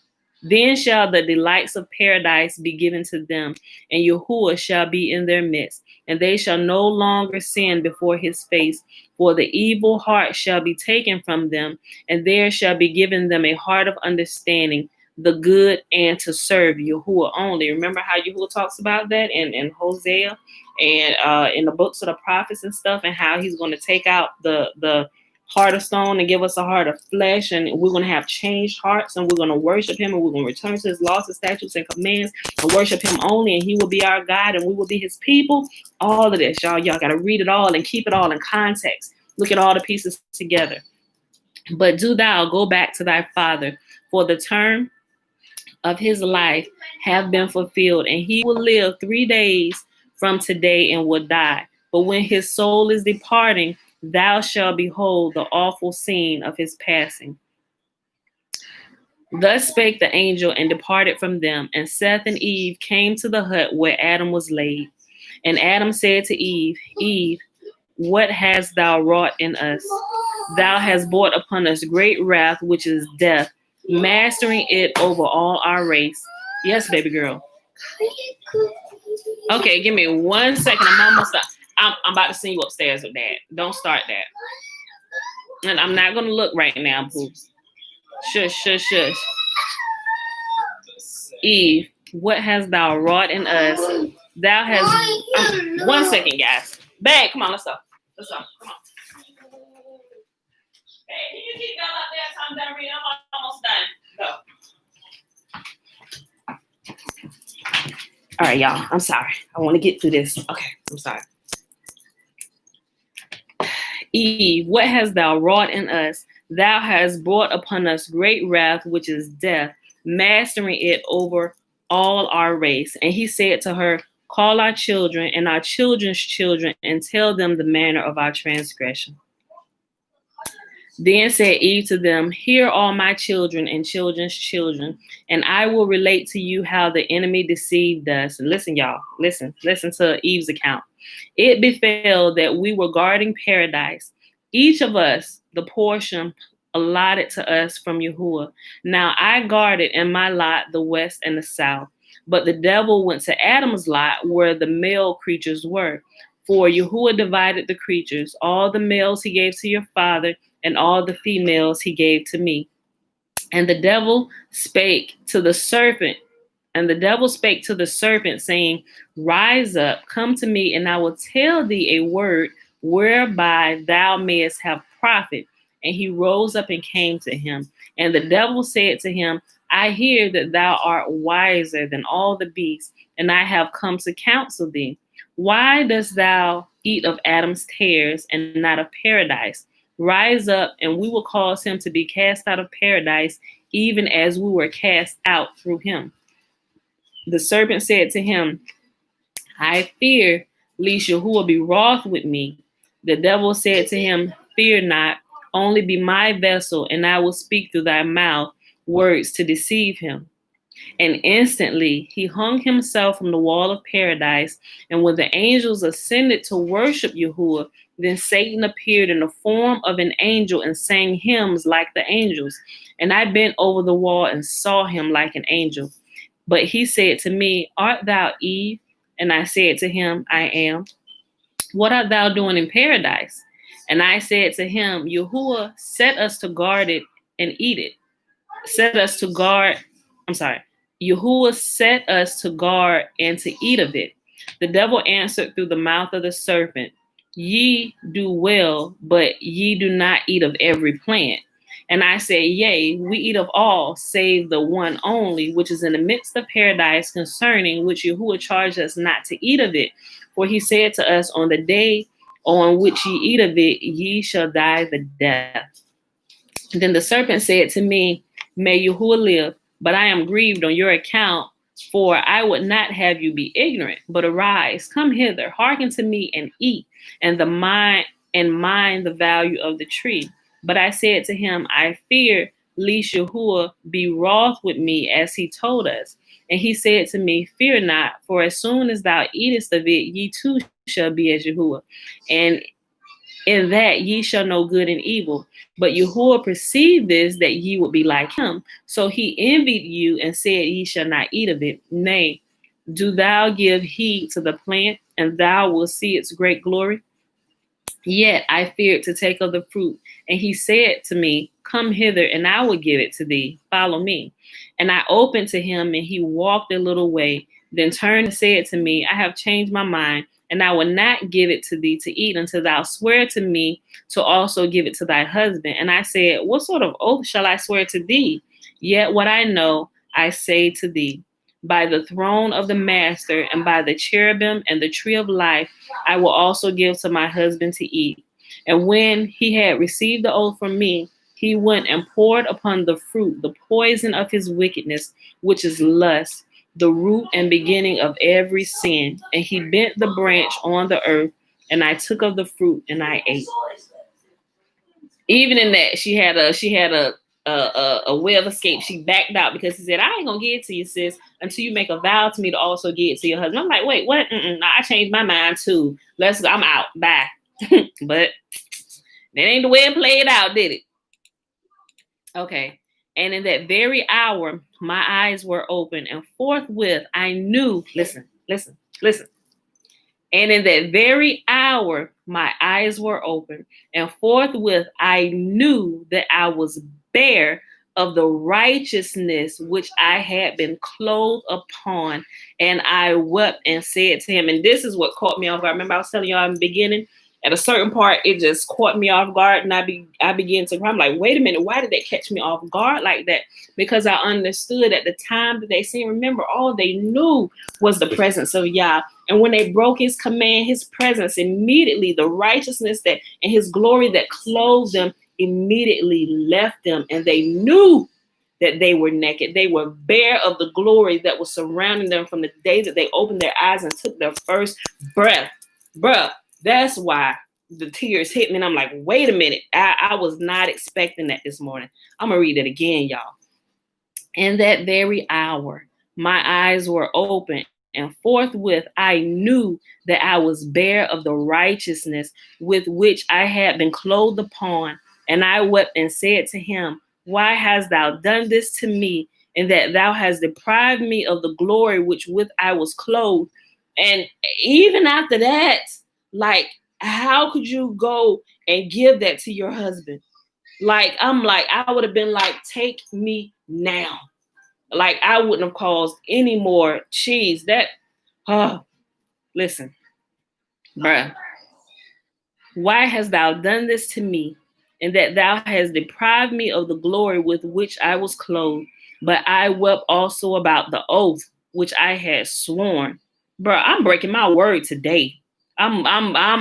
the delights of paradise be given to them, and Yahuwah shall be in their midst, and they shall no longer sin before his face, for the evil heart shall be taken from them, and there shall be given them a heart of understanding, the good, and to serve Yahuwah only. Remember how Yahuwah talks about that in Hosea and in the books of the prophets and stuff, and how he's going to take out the heart of stone and give us a heart of flesh, and we're going to have changed hearts, and we're going to worship him, and we're going to return to his laws and statutes and commands and worship him only, and he will be our God, and we will be his people. All of this, y'all got to read it all and keep it all in context. Look at all the pieces together. But do thou go back to thy father, for the term of his life have been fulfilled, and he will live 3 days from today and will die. But when his soul is departing, thou shalt behold the awful scene of his passing. Thus spake the angel and departed from them. And Seth and Eve came to the hut where Adam was laid. And Adam said to Eve, Eve, what hast thou wrought in us? Thou hast brought upon us great wrath, which is death, mastering it over all our race. Yes, baby girl. Okay, give me 1 second. I'm almost up. I'm about to send you upstairs with that. Don't start that. And I'm not going to look right now, poops. Shush, shush, shush. Eve, what hast thou wrought in us? Thou hast... 1 second, guys. Babe, come on, let's go. Let's go. Come on. Hey, can you keep going up there until I'm done reading? I'm almost done. Go. All right, y'all. I'm sorry. I want to get through this. Okay, I'm sorry. Eve, what hast thou wrought in us? Thou hast brought upon us great wrath, which is death, mastering it over all our race. And he said to her, call our children and our children's children, and tell them the manner of our transgression. Then said Eve to them, hear all my children and children's children, and I will relate to you how the enemy deceived us. And listen, y'all, listen to Eve's account. It befell that we were guarding paradise, each of us the portion allotted to us from Yahuwah. Now I guarded in my lot the west and the south, but the devil went to Adam's lot where the male creatures were. For Yahuwah divided the creatures. All the males he gave to your father, and all the females he gave to me. And the devil spake to the serpent, saying, Rise up, come to me, and I will tell thee a word whereby thou mayest have profit. And he rose up and came to him. And the devil said to him, I hear that thou art wiser than all the beasts, and I have come to counsel thee. Why dost thou eat of Adam's tares and not of paradise? Rise up, and we will cause him to be cast out of paradise, even as we were cast out through him. The serpent said to him, I fear lest Yahuwah be wroth with me. The devil said to him, Fear not, only be my vessel, and I will speak through thy mouth words to deceive him. And instantly he hung himself from the wall of paradise. And when the angels ascended to worship Yahuwah, then Satan appeared in the form of an angel and sang hymns like the angels. And I bent over the wall and saw him like an angel. But he said to me, Art thou Eve? And I said to him, I am. What art thou doing in paradise? And I said to him, Yahuwah set us to guard it and eat it. Yahuwah set us to guard and to eat of it. The devil answered through the mouth of the serpent, Ye do well, but ye do not eat of every plant. And I say, Yea, we eat of all, save the one only, which is in the midst of paradise, concerning which Yahuwah charged us not to eat of it. For he said to us, On the day on which ye eat of it, ye shall die the death. Then the serpent said to me, May Yahuwah live, but I am grieved on your account, for I would not have you be ignorant. But arise, come hither, hearken to me, and eat, and mind the value of the tree. But I said to him, I fear lest Yahuwah be wroth with me, as he told us. And he said to me, Fear not, for as soon as thou eatest of it, ye too shall be as Yahuwah. And in that ye shall know good and evil. But Yahuwah perceived this, that ye would be like him. So he envied you and said, Ye shall not eat of it. Nay, do thou give heed to the plant, and thou wilt see its great glory. Yet I feared to take of the fruit. And he said to me, Come hither, and I will give it to thee. Follow me. And I opened to him, and he walked a little way, then turned and said to me, I have changed my mind, and I will not give it to thee to eat until thou swear to me to also give it to thy husband. And I said, What sort of oath shall I swear to thee? Yet what I know, I say to thee, by the throne of the master and by the cherubim and the tree of life, I will also give to my husband to eat. And when he had received the oath from me, he went and poured upon the fruit the poison of his wickedness, which is lust, the root and beginning of every sin. And he bent the branch on the earth, and I took of the fruit and I ate. Even in that, she had a way of escape. She backed out because he said, I ain't gonna give it to you, sis, until you make a vow to me to also give it to your husband. I'm like, wait, what? Nah, I changed my mind too. I'm out. Bye. But that ain't the way it played out, did it? Okay. And in that very hour, my eyes were open, and forthwith I knew, listen. And in that very hour, my eyes were open, and forthwith I knew that I was bare of the righteousness which I had been clothed upon. And I wept and said to him, and this is what caught me off guard. Remember I was telling y'all in the beginning, at a certain part, it just caught me off guard, and I began to cry. I'm like, wait a minute, why did that catch me off guard like that? Because I understood at the time that they seen, remember, all they knew was the presence of Yah. And when they broke his command, his presence, immediately the righteousness that and his glory that clothed them immediately left them, and they knew that they were naked. They were bare of the glory that was surrounding them from the day that they opened their eyes and took their first breath. Bruh, that's why the tears hit me. And I'm like, wait a minute. I was not expecting that this morning. I'm going to read it again, y'all. In that very hour, my eyes were open, and forthwith I knew that I was bare of the righteousness with which I had been clothed upon. And I wept and said to him, Why hast thou done this to me, and that thou hast deprived me of the glory which with I was clothed? And even after that, Like, how could you go and give that to your husband? Like, I would have been like, take me now. Like, I wouldn't have caused any more cheese. Listen, bruh. Why hast thou done this to me? And that thou hast deprived me of the glory with which I was clothed. But I wept also about the oath which I had sworn. Bruh, I'm breaking my word today. I'm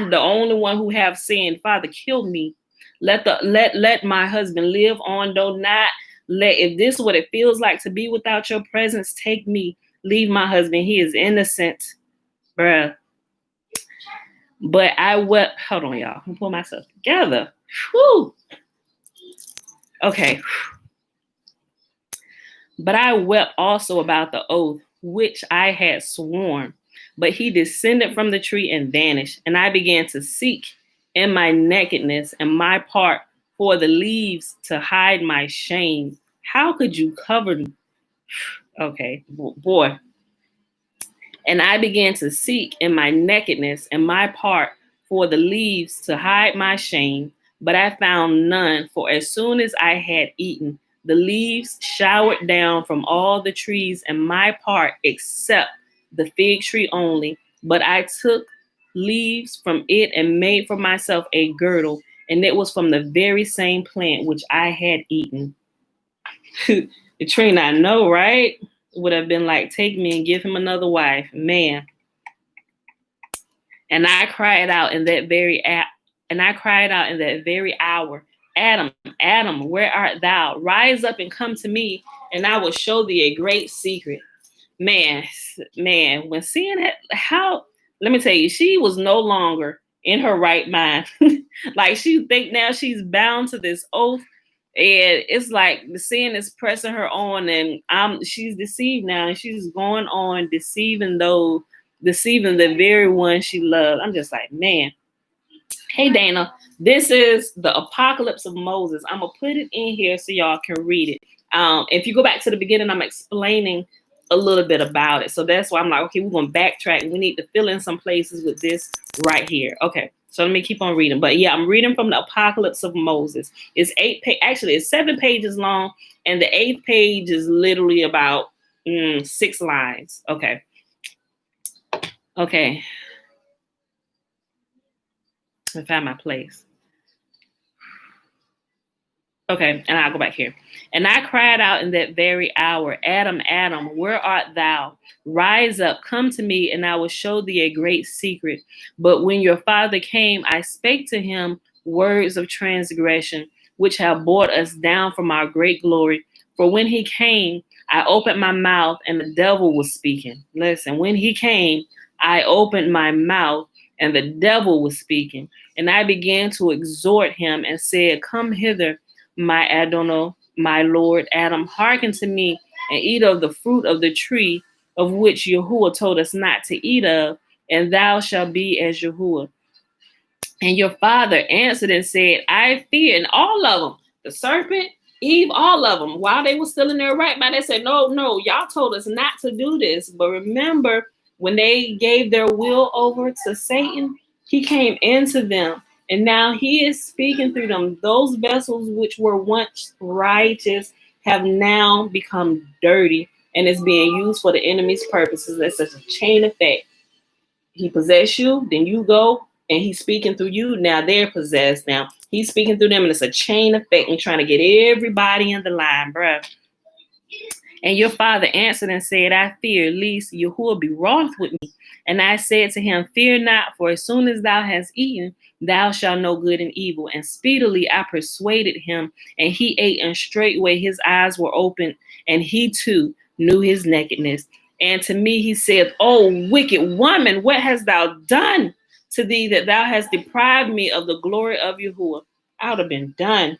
the only one who have sinned. Father, kill me. Let my husband live on, though not. If this is what it feels like to be without your presence, take me. Leave my husband. He is innocent. Bruh. But I wept. Hold on, y'all. I'm pull myself together. Whew. Okay. But I wept also about the oath which I had sworn. But he descended from the tree and vanished. And I began to seek in my nakedness and my part for the leaves to hide my shame. How could you cover me? Okay, boy. And I began to seek in my nakedness and my part for the leaves to hide my shame, but I found none. For as soon as I had eaten, the leaves showered down from all the trees and my part, except the fig tree only. But I took leaves from it and made for myself a girdle, and it was from the very same plant which I had eaten. Katrina, I know, right? Would have been like, take me and give him another wife, man. And I cried out in that very hour, Adam, Adam, where art thou? Rise up and come to me, and I will show thee a great secret. Man, when seeing that, let me tell you, she was no longer in her right mind. Like, she think now she's bound to this oath. And it's like the sin is pressing her on, and she's deceived now, and she's going on deceiving the very one she loved. I'm just like, man. Hey, Dana, this is the Apocalypse of Moses. I'm gonna put it in here so y'all can read it. If you go back to the beginning, I'm explaining a little bit about it. So that's why I'm like, okay, we're gonna backtrack. We need to fill in some places with this right here. Okay. So let me keep on reading. But yeah, I'm reading from the Apocalypse of Moses. It's it's 7 pages long, and the 8th page is literally about 6 lines. Okay. Okay. Let me find my place. Okay, and I'll go back here. And I cried out in that very hour, Adam, Adam, where art thou? Rise up, come to me, and I will show thee a great secret. But when your father came, I spake to him words of transgression, which have brought us down from our great glory. For when he came, I opened my mouth, and the devil was speaking. Listen, when he came, I opened my mouth, and the devil was speaking. And I began to exhort him and said, come hither, my Adonai, my Lord Adam, hearken to me and eat of the fruit of the tree of which Yahuwah told us not to eat of, and thou shalt be as Yahuwah. And your father answered and said, I fear. And all of them, the serpent, Eve, all of them, while they were still in their right mind, they said, no, y'all told us not to do this. But remember, when they gave their will over to Satan, he came into them. And now he is speaking through them. Those vessels which were once righteous have now become dirty, and it's being used for the enemy's purposes. That's such a chain effect. He possessed you, then you go, and he's speaking through you. Now they're possessed. Now he's speaking through them, and it's a chain effect and trying to get everybody in the line, bruh. And your father answered and said, I fear, lest Yahuwah be wroth with me. And I said to him, fear not, for as soon as thou hast eaten, thou shalt know good and evil. And speedily I persuaded him, and he ate, and straightway his eyes were opened, and he too knew his nakedness. And to me he said, O wicked woman, what hast thou done to thee that thou hast deprived me of the glory of Yahuwah? I would have been done.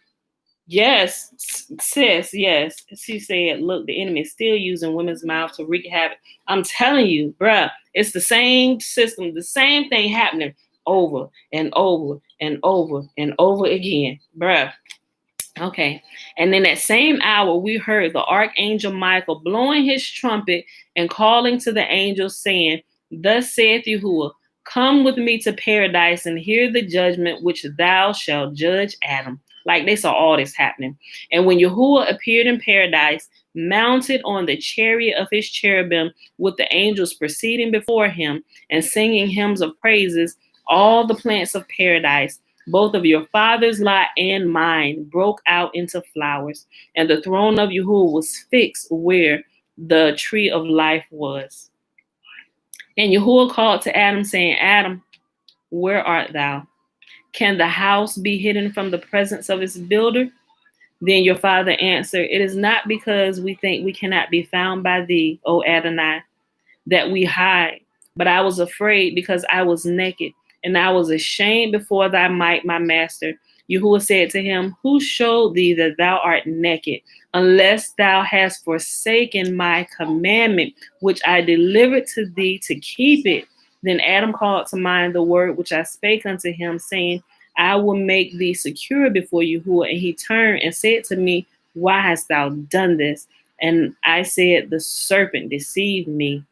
Yes, sis, yes. She said, look, the enemy is still using women's mouth to wreak havoc. I'm telling you, bruh, it's the same system, the same thing happening over and over and over and over again, bruh. Okay. And in that same hour, we heard the archangel Michael blowing his trumpet and calling to the angels, saying, thus saith Yahuwah, Come with me to paradise and hear the judgment which thou shalt judge Adam. Like they saw all this happening. And when Yahuwah appeared in paradise, mounted on the chariot of his cherubim, with the angels proceeding before him and singing hymns of praises, all the plants of paradise, both of your father's lot and mine, broke out into flowers. And the throne of Yahuwah was fixed where the tree of life was. And Yahuwah called to Adam, saying, Adam, where art thou? Can the house be hidden from the presence of its builder? Then your father answered, It is not because we think we cannot be found by thee, O Adonai, that we hide. But I was afraid because I was naked, and I was ashamed before thy might, my master. Yahuwah said to him, Who showed thee that thou art naked, unless thou hast forsaken my commandment, which I delivered to thee to keep it? Then Adam called to mind the word which I spake unto him, saying, I will make thee secure before Yahuwah. And he turned and said to me, Why hast thou done this? And I said, The serpent deceived me.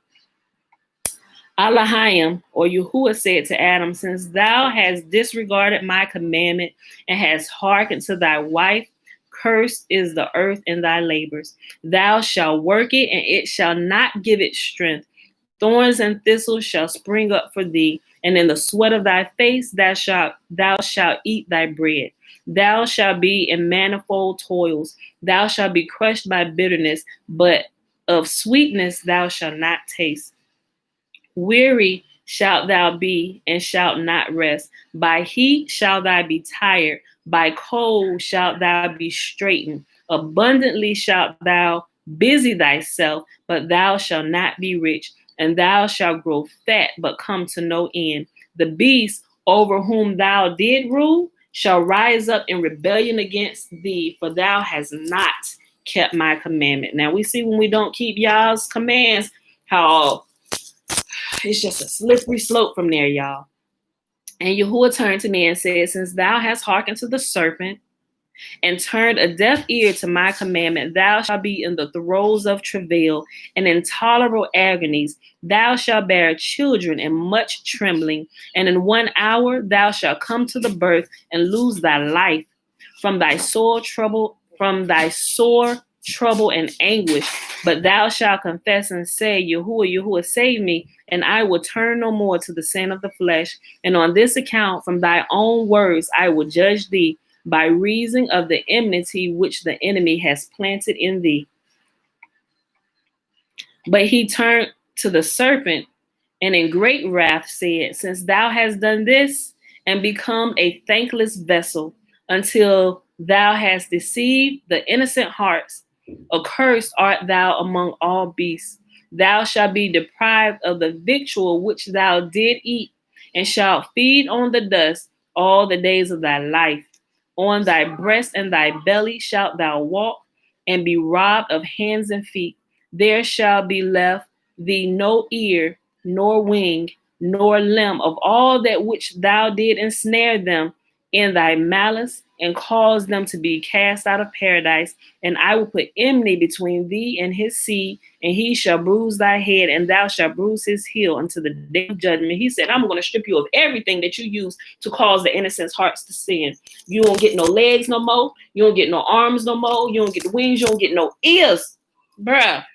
Allahayim, or Yahuwah, said to Adam, Since thou hast disregarded my commandment and hast hearkened to thy wife, cursed is the earth in thy labors. Thou shalt work it, and it shall not give it strength. Thorns and thistles shall spring up for thee, and in the sweat of thy face thou shalt eat thy bread. Thou shalt be in manifold toils. Thou shalt be crushed by bitterness, but of sweetness thou shalt not taste. Weary shalt thou be, and shalt not rest. By heat shalt thou be tired. By cold shalt thou be straitened. Abundantly shalt thou busy thyself, but thou shalt not be rich. And thou shalt grow fat, but come to no end. The beast over whom thou did rule shall rise up in rebellion against thee, for thou hast not kept my commandment. Now we see when we don't keep y'all's commands, how it's just a slippery slope from there, y'all. And Yahuwah turned to me and said, Since thou hast hearkened to the serpent and turned a deaf ear to my commandment, thou shalt be in the throes of travail and intolerable agonies. Thou shalt bear children in much trembling, and in 1 hour thou shalt come to the birth and lose thy life from thy sore trouble and anguish. But thou shalt confess and say, Yahuwah, save me, and I will turn no more to the sin of the flesh. And on this account, from thy own words, I will judge thee by reason of the enmity which the enemy has planted in thee. But he turned to the serpent and in great wrath said, Since thou hast done this and become a thankless vessel until thou hast deceived the innocent hearts, accursed art thou among all beasts. Thou shalt be deprived of the victual which thou did eat, and shalt feed on the dust all the days of thy life. On thy breast and thy belly shalt thou walk, and be robbed of hands and feet. There shall be left thee no ear, nor wing, nor limb of all that which thou did ensnare them in thy malice, and cause them to be cast out of paradise. And I will put enmity between thee and his seed, and he shall bruise thy head, and thou shalt bruise his heel unto the day of judgment. He said, I'm going to strip you of everything that you use to cause the innocent's hearts to sin. You don't get no legs no more. You don't get no arms no more. You don't get the wings. You don't get no ears. Bruh.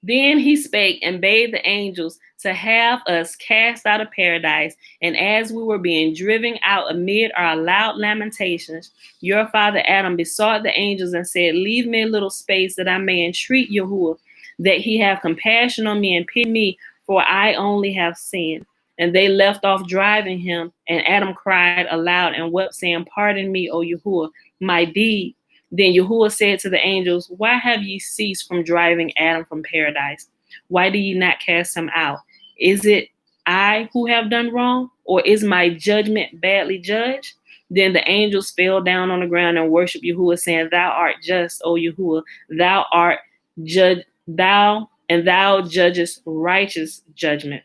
Then he spake and bade the angels to have us cast out of paradise. And as we were being driven out amid our loud lamentations, your father Adam besought the angels and said, Leave me a little space that I may entreat Yahuwah, that he have compassion on me and pity me, for I only have sinned. And they left off driving him, and Adam cried aloud and wept, saying, Pardon me, O Yahuwah, my deed. Then Yahuwah said to the angels, Why have ye ceased from driving Adam from paradise? Why do ye not cast him out? Is it I who have done wrong, or is my judgment badly judged? Then the angels fell down on the ground and worshiped Yahuwah, saying, Thou art just, O Yahuwah, thou art thou judgest righteous judgment.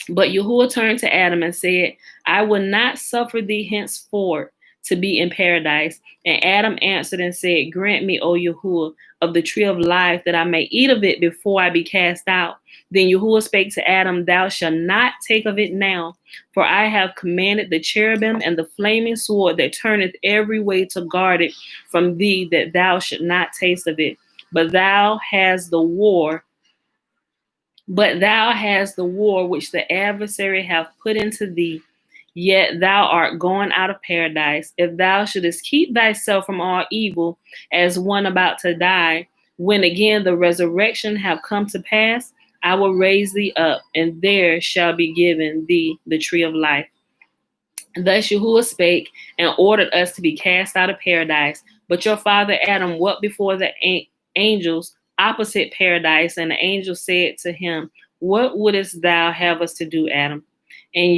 But Yahuwah turned to Adam and said, I will not suffer thee henceforth to be in paradise. And Adam answered and said, Grant me, O Yahuwah, of the tree of life, that I may eat of it before I be cast out. Then Yahuwah spake to Adam, Thou shalt not take of it now, for I have commanded the cherubim and the flaming sword that turneth every way to guard it from thee, that thou should not taste of it. But thou hast the war which the adversary hath put into thee. Yet thou art gone out of paradise. If thou shouldest keep thyself from all evil, as one about to die, when again the resurrection have come to pass, I will raise thee up, and there shall be given thee the tree of life. Thus Yahuwah spake, and ordered us to be cast out of paradise. But your father Adam walked before the angels opposite paradise, and the angel said to him, What wouldest thou have us to do, Adam? And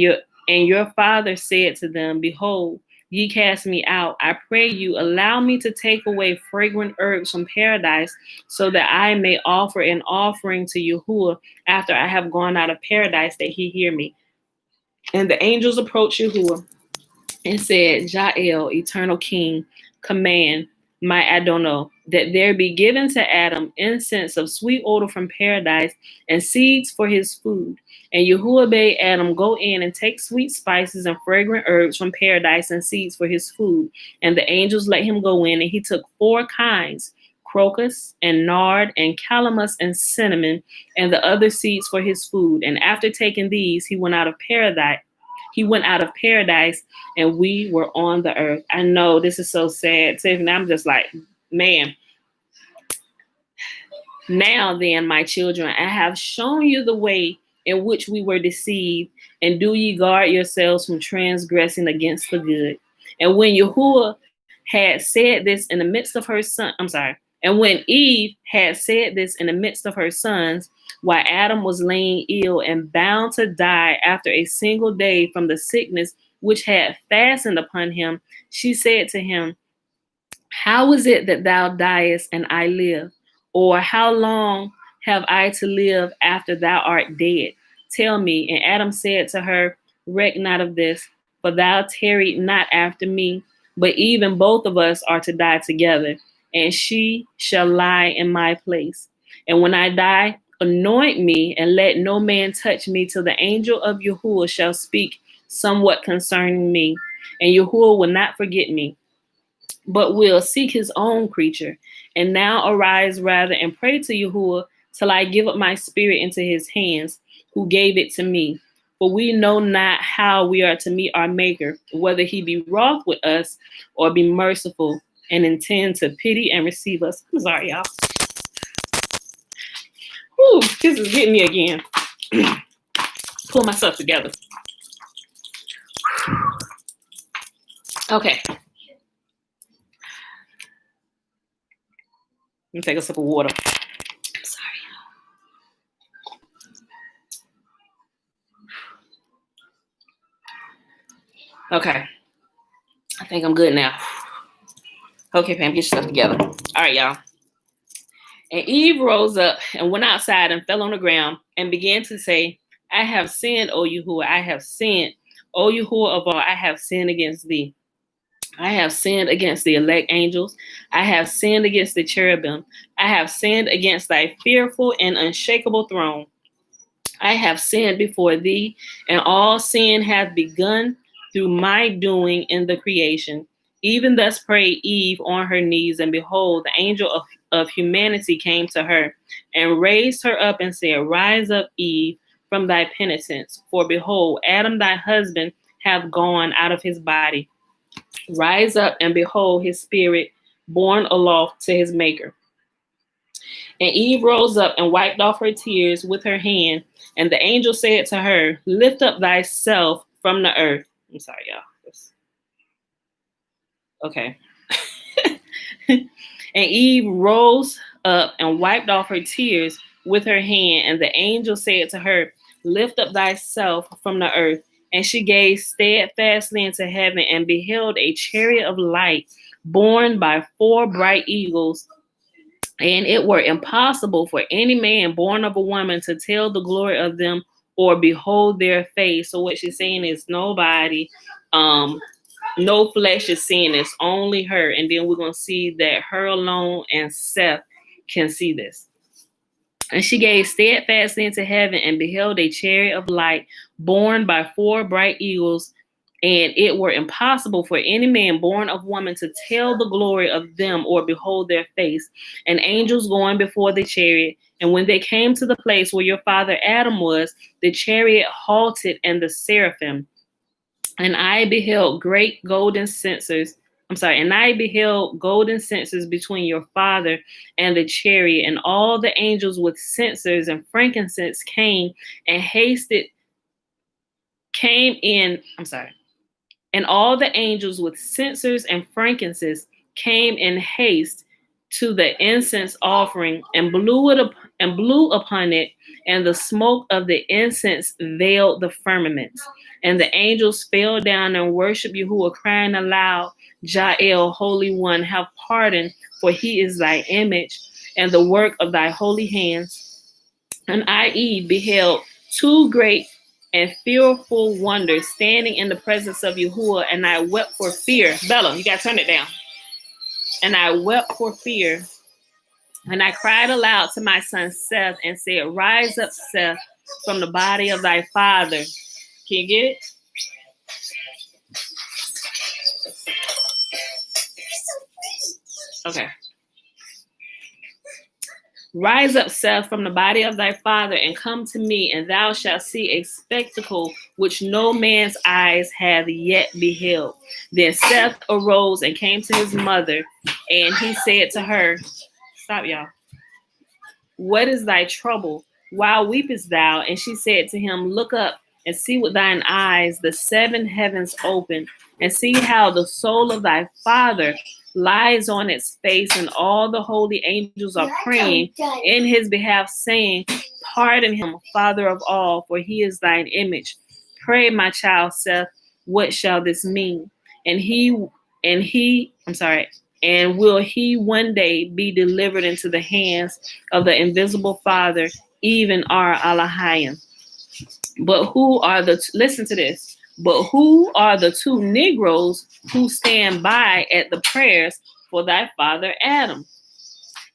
your father said to them, Behold, ye cast me out. I pray you, allow me to take away fragrant herbs from paradise, so that I may offer an offering to Yahuwah after I have gone out of paradise, that he hear me. And the angels approached Yahuwah and said, Jael, eternal king, command my Adonai, that there be given to Adam incense of sweet odor from paradise and seeds for his food. And Yahuwah bade Adam go in and take sweet spices and fragrant herbs from paradise and seeds for his food. And the angels let him go in, and he took 4 kinds, crocus and nard and calamus and cinnamon, and the other seeds for his food. And after taking these, he went out of paradise. And we were on the earth. I know this is so sad, Tiffany. I'm just like, man. Now then, my children, I have shown you the way in which we were deceived, and do ye guard yourselves from transgressing against the good. And when Yahuwah had said this in the midst of her son, and when Eve had said this in the midst of her sons, while Adam was laying ill and bound to die after a single day from the sickness which had fastened upon him, she said to him, How is it that thou diest and I live? Or how long have I to live after thou art dead? Tell me. And Adam said to her, Reck not of this, for thou tarried not after me, but even both of us are to die together, and she shall lie in my place. And when I die, anoint me, and let no man touch me till the angel of Yahuwah shall speak somewhat concerning me. And Yahuwah will not forget me, but will seek his own creature. And now arise rather and pray to Yahuwah till I give up my spirit into his hands, who gave it to me. For we know not how we are to meet our Maker, whether he be wroth with us or be merciful and intend to pity and receive us. I'm sorry, y'all. Whew, this is getting me again. Pull myself together. Okay. Let me take a sip of water. I'm sorry. Okay. I think I'm good now. Okay, Pam, get your stuff together. All right, y'all. And Eve rose up and went outside and fell on the ground and began to say, I have sinned, O Yahuwah, I have sinned. O Yahuwah of all, I have sinned against thee. I have sinned against the elect angels. I have sinned against the cherubim. I have sinned against thy fearful and unshakable throne. I have sinned before thee, and all sin hath begun through my doing in the creation. Even thus prayed Eve on her knees, and behold, the angel of humanity came to her and raised her up and said, Rise up, Eve, from thy penitence. For behold, Adam thy husband hath gone out of his body. Rise up, and behold, his spirit borne aloft to his Maker. And Eve rose up and wiped off her tears with her hand. And the angel said to her, Lift up thyself from the earth. I'm sorry, y'all. Okay. And Eve rose up and wiped off her tears with her hand. And the angel said to her, Lift up thyself from the earth. And she gazed steadfastly into heaven and beheld a chariot of light borne by 4 bright eagles. And it were impossible for any man born of a woman to tell the glory of them or behold their face. So what she's saying is nobody No flesh is seeing this, only her. And then we're going to see that her alone and Seth can see this. And she gazed steadfastly into heaven and beheld a chariot of light borne by 4 bright eagles, and it were impossible for any man born of woman to tell the glory of them or behold their face. And angels going before the chariot. And when they came to the place where your father Adam was, the chariot halted, and the seraphim. And I beheld golden censers between your father and the chariot, and all the angels with censers and frankincense came and all the angels with censers and frankincense came in haste to the incense offering, and blew upon it, and the smoke of the incense veiled the firmaments. And the angels fell down and worshiped Yahuwah, crying aloud, Jael, Holy One, have pardon, for he is thy image, and the work of thy holy hands. And I, Eve, beheld 2 great and fearful wonders standing in the presence of Yahuwah, and I wept for fear. Bella, you gotta turn it down. And I wept for fear, and I cried aloud to my son Seth and said, Rise up, Seth, from the body of thy father. Can you get it? Okay. Rise up, Seth, from the body of thy father, and come to me, and thou shalt see a spectacle which no man's eyes have yet beheld. Then Seth arose and came to his mother, and he said to her, Stop, y'all. What is thy trouble? Why weepest thou? And she said to him, Look up and see with thine eyes the 7 heavens open, and see how the soul of thy father lies on its face, and all the holy angels are praying in his behalf, saying, Pardon him, Father of all, for he is thine image. Pray, my child Seth, what shall this mean? And will he one day be delivered into the hands of the invisible Father, even our Elohim? Listen to this. But who are the 2 Negroes who stand by at the prayers for thy father Adam?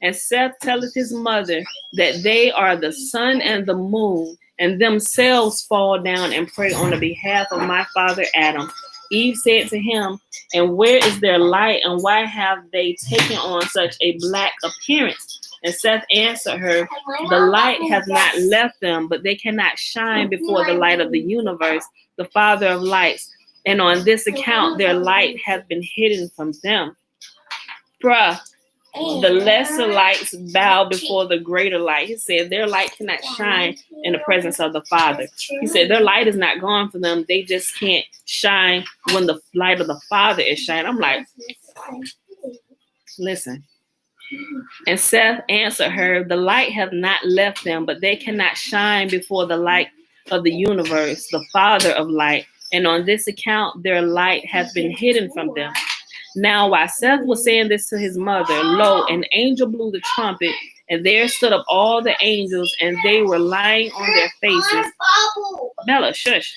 And Seth telleth his mother that they are the sun and the moon, and themselves fall down and pray on the behalf of my father Adam. Eve said to him, And where is their light, and why have they taken on such a black appearance? And Seth answered her, The light hath not left them, but they cannot shine before the light of the universe, the Father of lights. And on this account their light hath been hidden from them. The lesser lights bow before the greater light. He said their light cannot shine in the presence of the Father. He said their light is not gone for them. They just can't shine when the light of the Father is shining. I'm like, listen. And Seth answered her, The light hath not left them, but they cannot shine before the light of the universe, the Father of light. And on this account their light hath been hidden from them. Now while Seth was saying this to his mother, lo, an angel blew the trumpet, and there stood up all the angels, and they were lying on their faces. Bella, shush.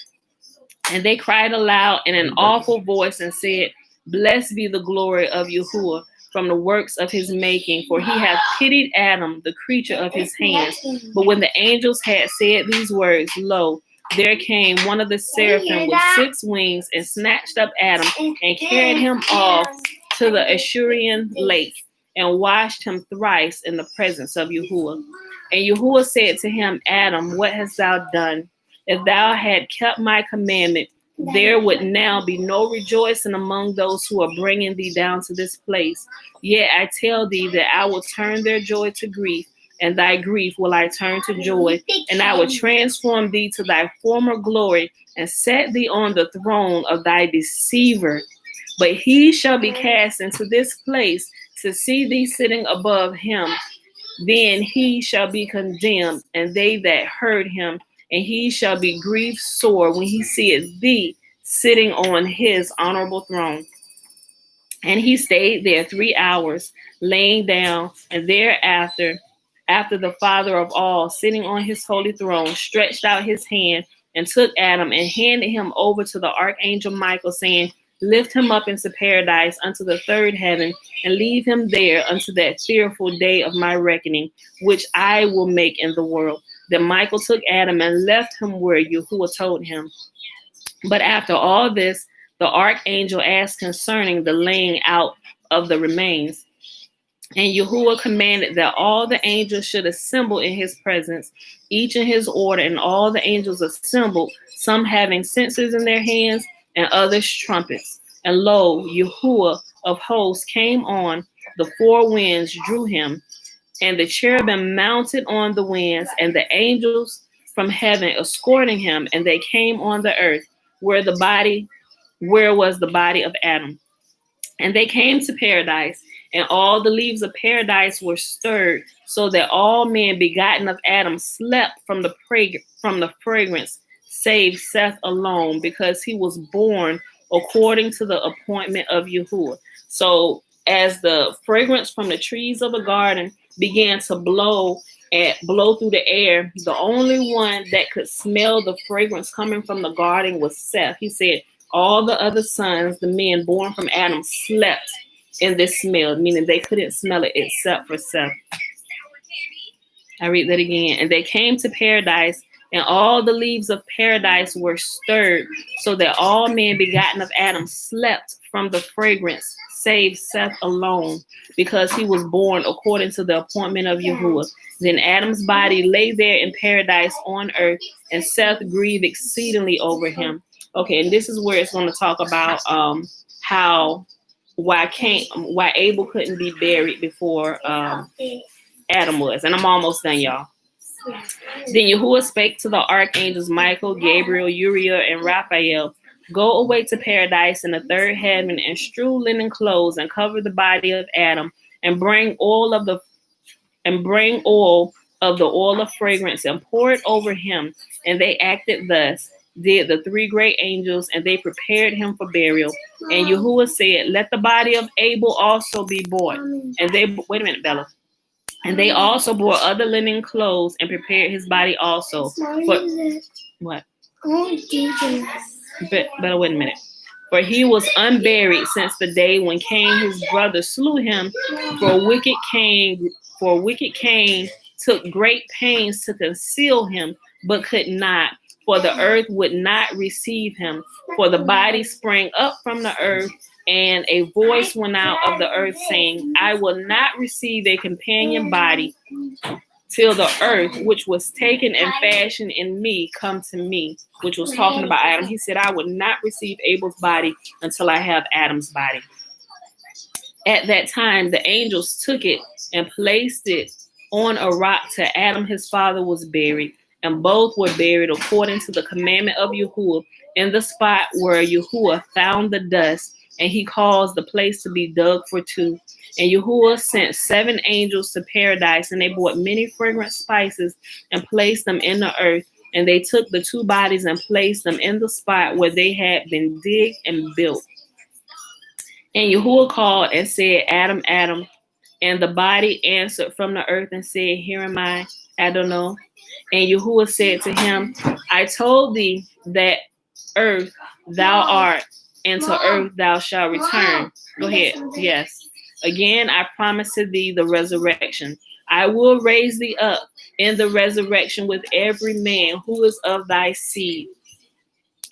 And they cried aloud in an awful voice and said, Blessed be the glory of Yahuwah from the works of his making, for he hath pitied Adam, the creature of his hands. But when the angels had said these words, lo, there came one of the seraphim with 6 wings, and snatched up Adam, and carried him off to the Ashurian lake, and washed him thrice in the presence of Yahuwah. And Yahuwah said to him, Adam, what hast thou done? If thou had kept my commandment, there would now be no rejoicing among those who are bringing thee down to this place. Yet I tell thee that I will turn their joy to grief, and thy grief will I turn to joy, and I will transform thee to thy former glory, and set thee on the throne of thy deceiver. But he shall be cast into this place to see thee sitting above him. Then he shall be condemned, and they that heard him, and he shall be grieved sore when he seeth thee sitting on his honorable throne. And he stayed there 3 hours, laying down, and thereafter, after the Father of all, sitting on his holy throne, stretched out his hand and took Adam and handed him over to the archangel Michael, saying, lift him up into paradise unto the third heaven, and leave him there unto that fearful day of my reckoning, which I will make in the world. Then Michael took Adam and left him where Yahuwah told him. But after all this, the archangel asked concerning the laying out of the remains. And Yahuwah commanded that all the angels should assemble in his presence, each in his order, and all the angels assembled, some having censers in their hands, and others trumpets. And lo, Yahuwah of hosts came on, the four winds drew him, and the cherubim mounted on the winds, and the angels from heaven escorting him, and they came on the earth, where was the body of Adam. And they came to paradise, and all the leaves of paradise were stirred, so that all men begotten of Adam slept from the fragrance, save Seth alone, because he was born according to the appointment of Yahuwah. So as the fragrance from the trees of the garden began to blow through the air, the only one that could smell the fragrance coming from the garden was Seth. He said, all the other sons, the men born from Adam, slept in this smell, meaning they couldn't smell it except for Seth. I read that again. And they came to paradise, and all the leaves of paradise were stirred, so that all men begotten of Adam slept from the fragrance, save Seth alone, because he was born according to the appointment of Yahuwah. Then Adam's body lay there in paradise on earth, and Seth grieved exceedingly over him. Okay, and this is where it's going to talk about why Abel couldn't be buried before Adam was. And I'm almost done, y'all. Then Yahuwah spake to the archangels Michael, Gabriel, Uriel, and Raphael, go away to paradise in the third heaven, and strew linen clothes, and cover the body of Adam, and bring oil of the oil of fragrance, and pour it over him. And they acted thus, did the three great angels, and they prepared him for burial. And Yahuwah said, let the body of Abel also be brought. And they, wait a minute, Bella. And they also bore other linen clothes, and prepared his body also. What? Bella, wait a minute. For he was unburied since the day when Cain his brother slew him. For wicked Cain took great pains to conceal him, but could not. For the earth would not receive him. For the body sprang up from the earth, and a voice went out of the earth, saying, I will not receive a companion body till the earth, which was taken and fashioned in me, come to me, which was talking about Adam. He said, I would not receive Abel's body until I have Adam's body. At that time, the angels took it and placed it on a rock till Adam his father was buried. And both were buried according to the commandment of Yahuwah in the spot where Yahuwah found the dust, and he caused the place to be dug for two. And Yahuwah sent 7 angels to paradise, and they brought many fragrant spices and placed them in the earth. And they took the 2 bodies and placed them in the spot where they had been digged and built. And Yahuwah called and said, Adam, Adam. And the body answered from the earth and said, Here am I, Adonai. And Yahuwah said to him, I told thee that earth thou art, and to earth thou shalt return. Go ahead. Yes. Again, I promise to thee the resurrection. I will raise thee up in the resurrection with every man who is of thy seed.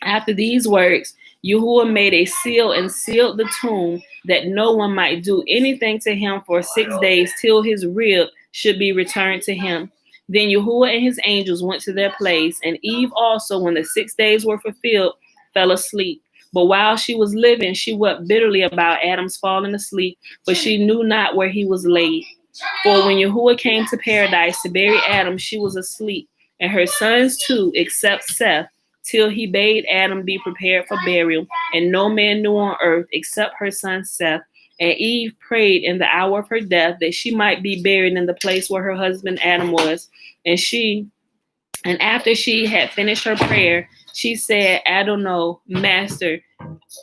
After these words, Yahuwah made a seal and sealed the tomb, that no one might do anything to him for 6 days till his rib should be returned to him. Then Yahuwah and his angels went to their place, and Eve also, when the 6 days were fulfilled, fell asleep. But while she was living, she wept bitterly about Adam's falling asleep, but she knew not where he was laid. For when Yahuwah came to paradise to bury Adam, she was asleep, and her sons too, except Seth, till he bade Adam be prepared for burial. And no man knew on earth except her son Seth. And Eve prayed in the hour of her death that she might be buried in the place where her husband Adam was. And after she had finished her prayer, she said, Adonai, Master,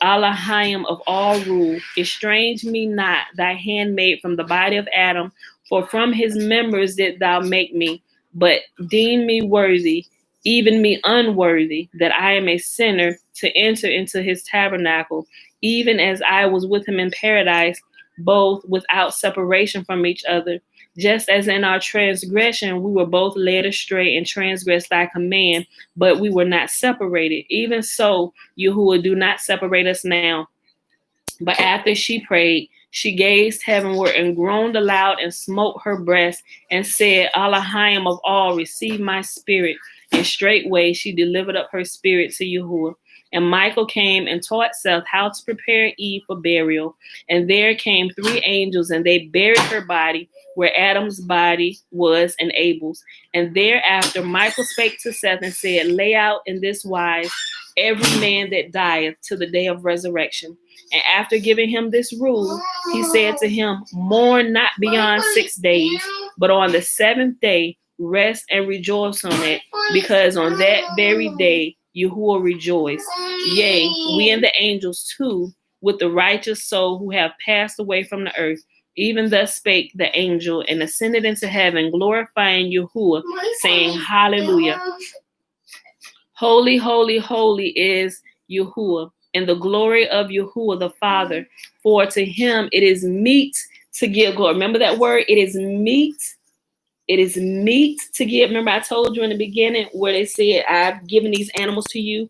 Elohim of all rule, estrange me not, thy handmaid, from the body of Adam, for from his members did thou make me, but deem me worthy, even me unworthy, that I am a sinner, to enter into his tabernacle. even as I was with him in paradise, both without separation from each other. Just as in our transgression, we were both led astray and transgressed thy command, but we were not separated. Even so, Yahuwah, do not separate us now. But after she prayed, she gazed heavenward and groaned aloud and smote her breast and said, Elohim of all, receive my spirit. And straightway she delivered up her spirit to Yahuwah. And Michael came and taught Seth how to prepare Eve for burial. And there came 3 angels, and they buried her body where Adam's body was and Abel's. And thereafter Michael spake to Seth and said, lay out in this wise every man that dieth to the day of resurrection. And after giving him this rule, he said to him, mourn not beyond 6 days, but on the 7th day rest and rejoice on it, because on that very day Yahuwah rejoice. Yea, we and the angels too, with the righteous soul who have passed away from the earth. Even thus spake the angel, and ascended into heaven, glorifying Yahuwah, saying, Hallelujah. Holy, holy, holy is Yahuwah, and the glory of Yahuwah the Father. For to him it is meet to give glory. Remember that word? It is meet. It is meat to give. Remember I told you in the beginning where they said, I've given these animals to you,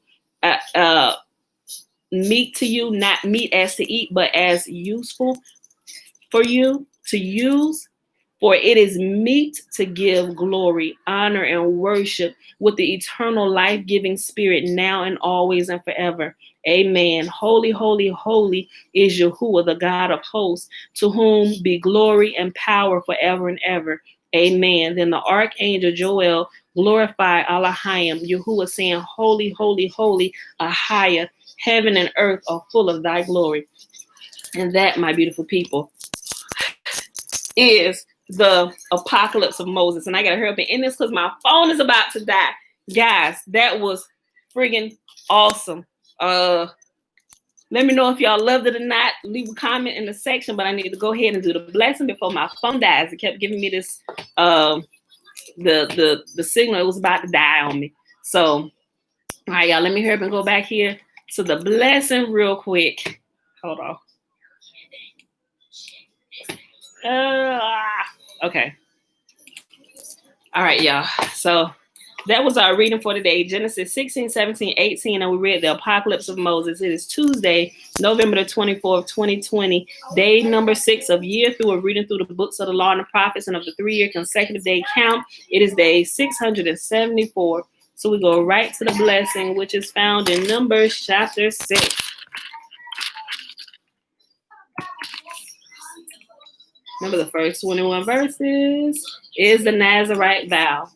meat to you, not meat as to eat, but as useful for you to use. For it is meet to give glory, honor, and worship with the eternal life-giving spirit now and always and forever. Amen. Holy, holy, holy is Yahuwah, the God of hosts, to whom be glory and power forever and ever. Amen. Then the archangel Joel glorified Elohim, Yahuwah, saying, holy, holy, holy, Ahia, heaven and earth are full of thy glory. And that, my beautiful people, is the apocalypse of Moses. And I gotta hurry up and end this because my phone is about to die. Guys, that was friggin' awesome. Let me know if y'all loved it or not. Leave a comment in the section, but I need to go ahead and do the blessing before my phone dies. It kept giving me this the signal. It was about to die on me. So, all right, y'all, let me hurry up and go back here to the blessing real quick. Hold on. Okay. All right, y'all. So that was our reading for today. Genesis 16, 17, 18, and we read the Apocalypse of Moses. It is Tuesday, November the 24th, 2020, day number 6 of year through of reading through the books of the law and the prophets and of the 3-year consecutive day count. It is day 674. So we go right to the blessing, which is found in Numbers chapter 6. Remember the first 21 verses is the Nazarite vow.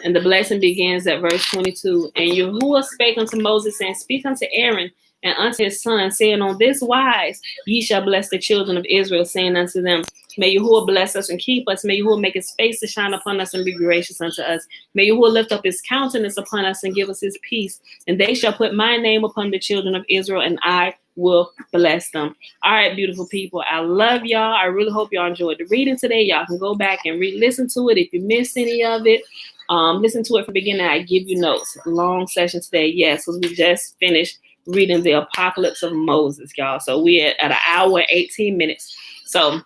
And the blessing begins at verse 22. And Yahuwah spake unto Moses, saying, speak unto Aaron and unto his son, saying, on this wise ye shall bless the children of Israel, saying unto them, may Yahuwah bless us and keep us. May Yahuwah make his face to shine upon us and be gracious unto us. May Yahuwah lift up his countenance upon us and give us his peace. And they shall put my name upon the children of Israel, and I will bless them. All right, beautiful people. I love y'all. I really hope y'all enjoyed the reading today. Y'all can go back and re-listen to it if you missed any of it. Listen to it from the beginning. I give you notes. Long session today. Yes, because we just finished reading the Apocalypse of Moses, y'all. So we're at an hour and 18 minutes. So,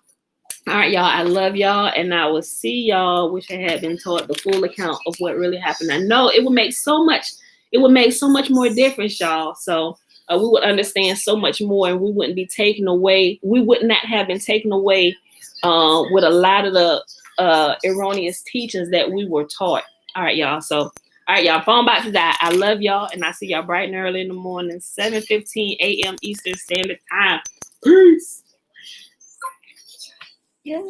all right, y'all. I love y'all, and I will see y'all. Wish I had been taught the full account of what really happened. I know it would make so much. It would make so much more difference, y'all. So we would understand so much more, and we wouldn't be taken away. We would not have been taken away with a lot of the erroneous teachings that we were taught. All right, y'all. So, all right, y'all. Phone about to die. I love y'all, and I see y'all bright and early in the morning, 7:15 a.m. Eastern Standard Time. Peace. Yes.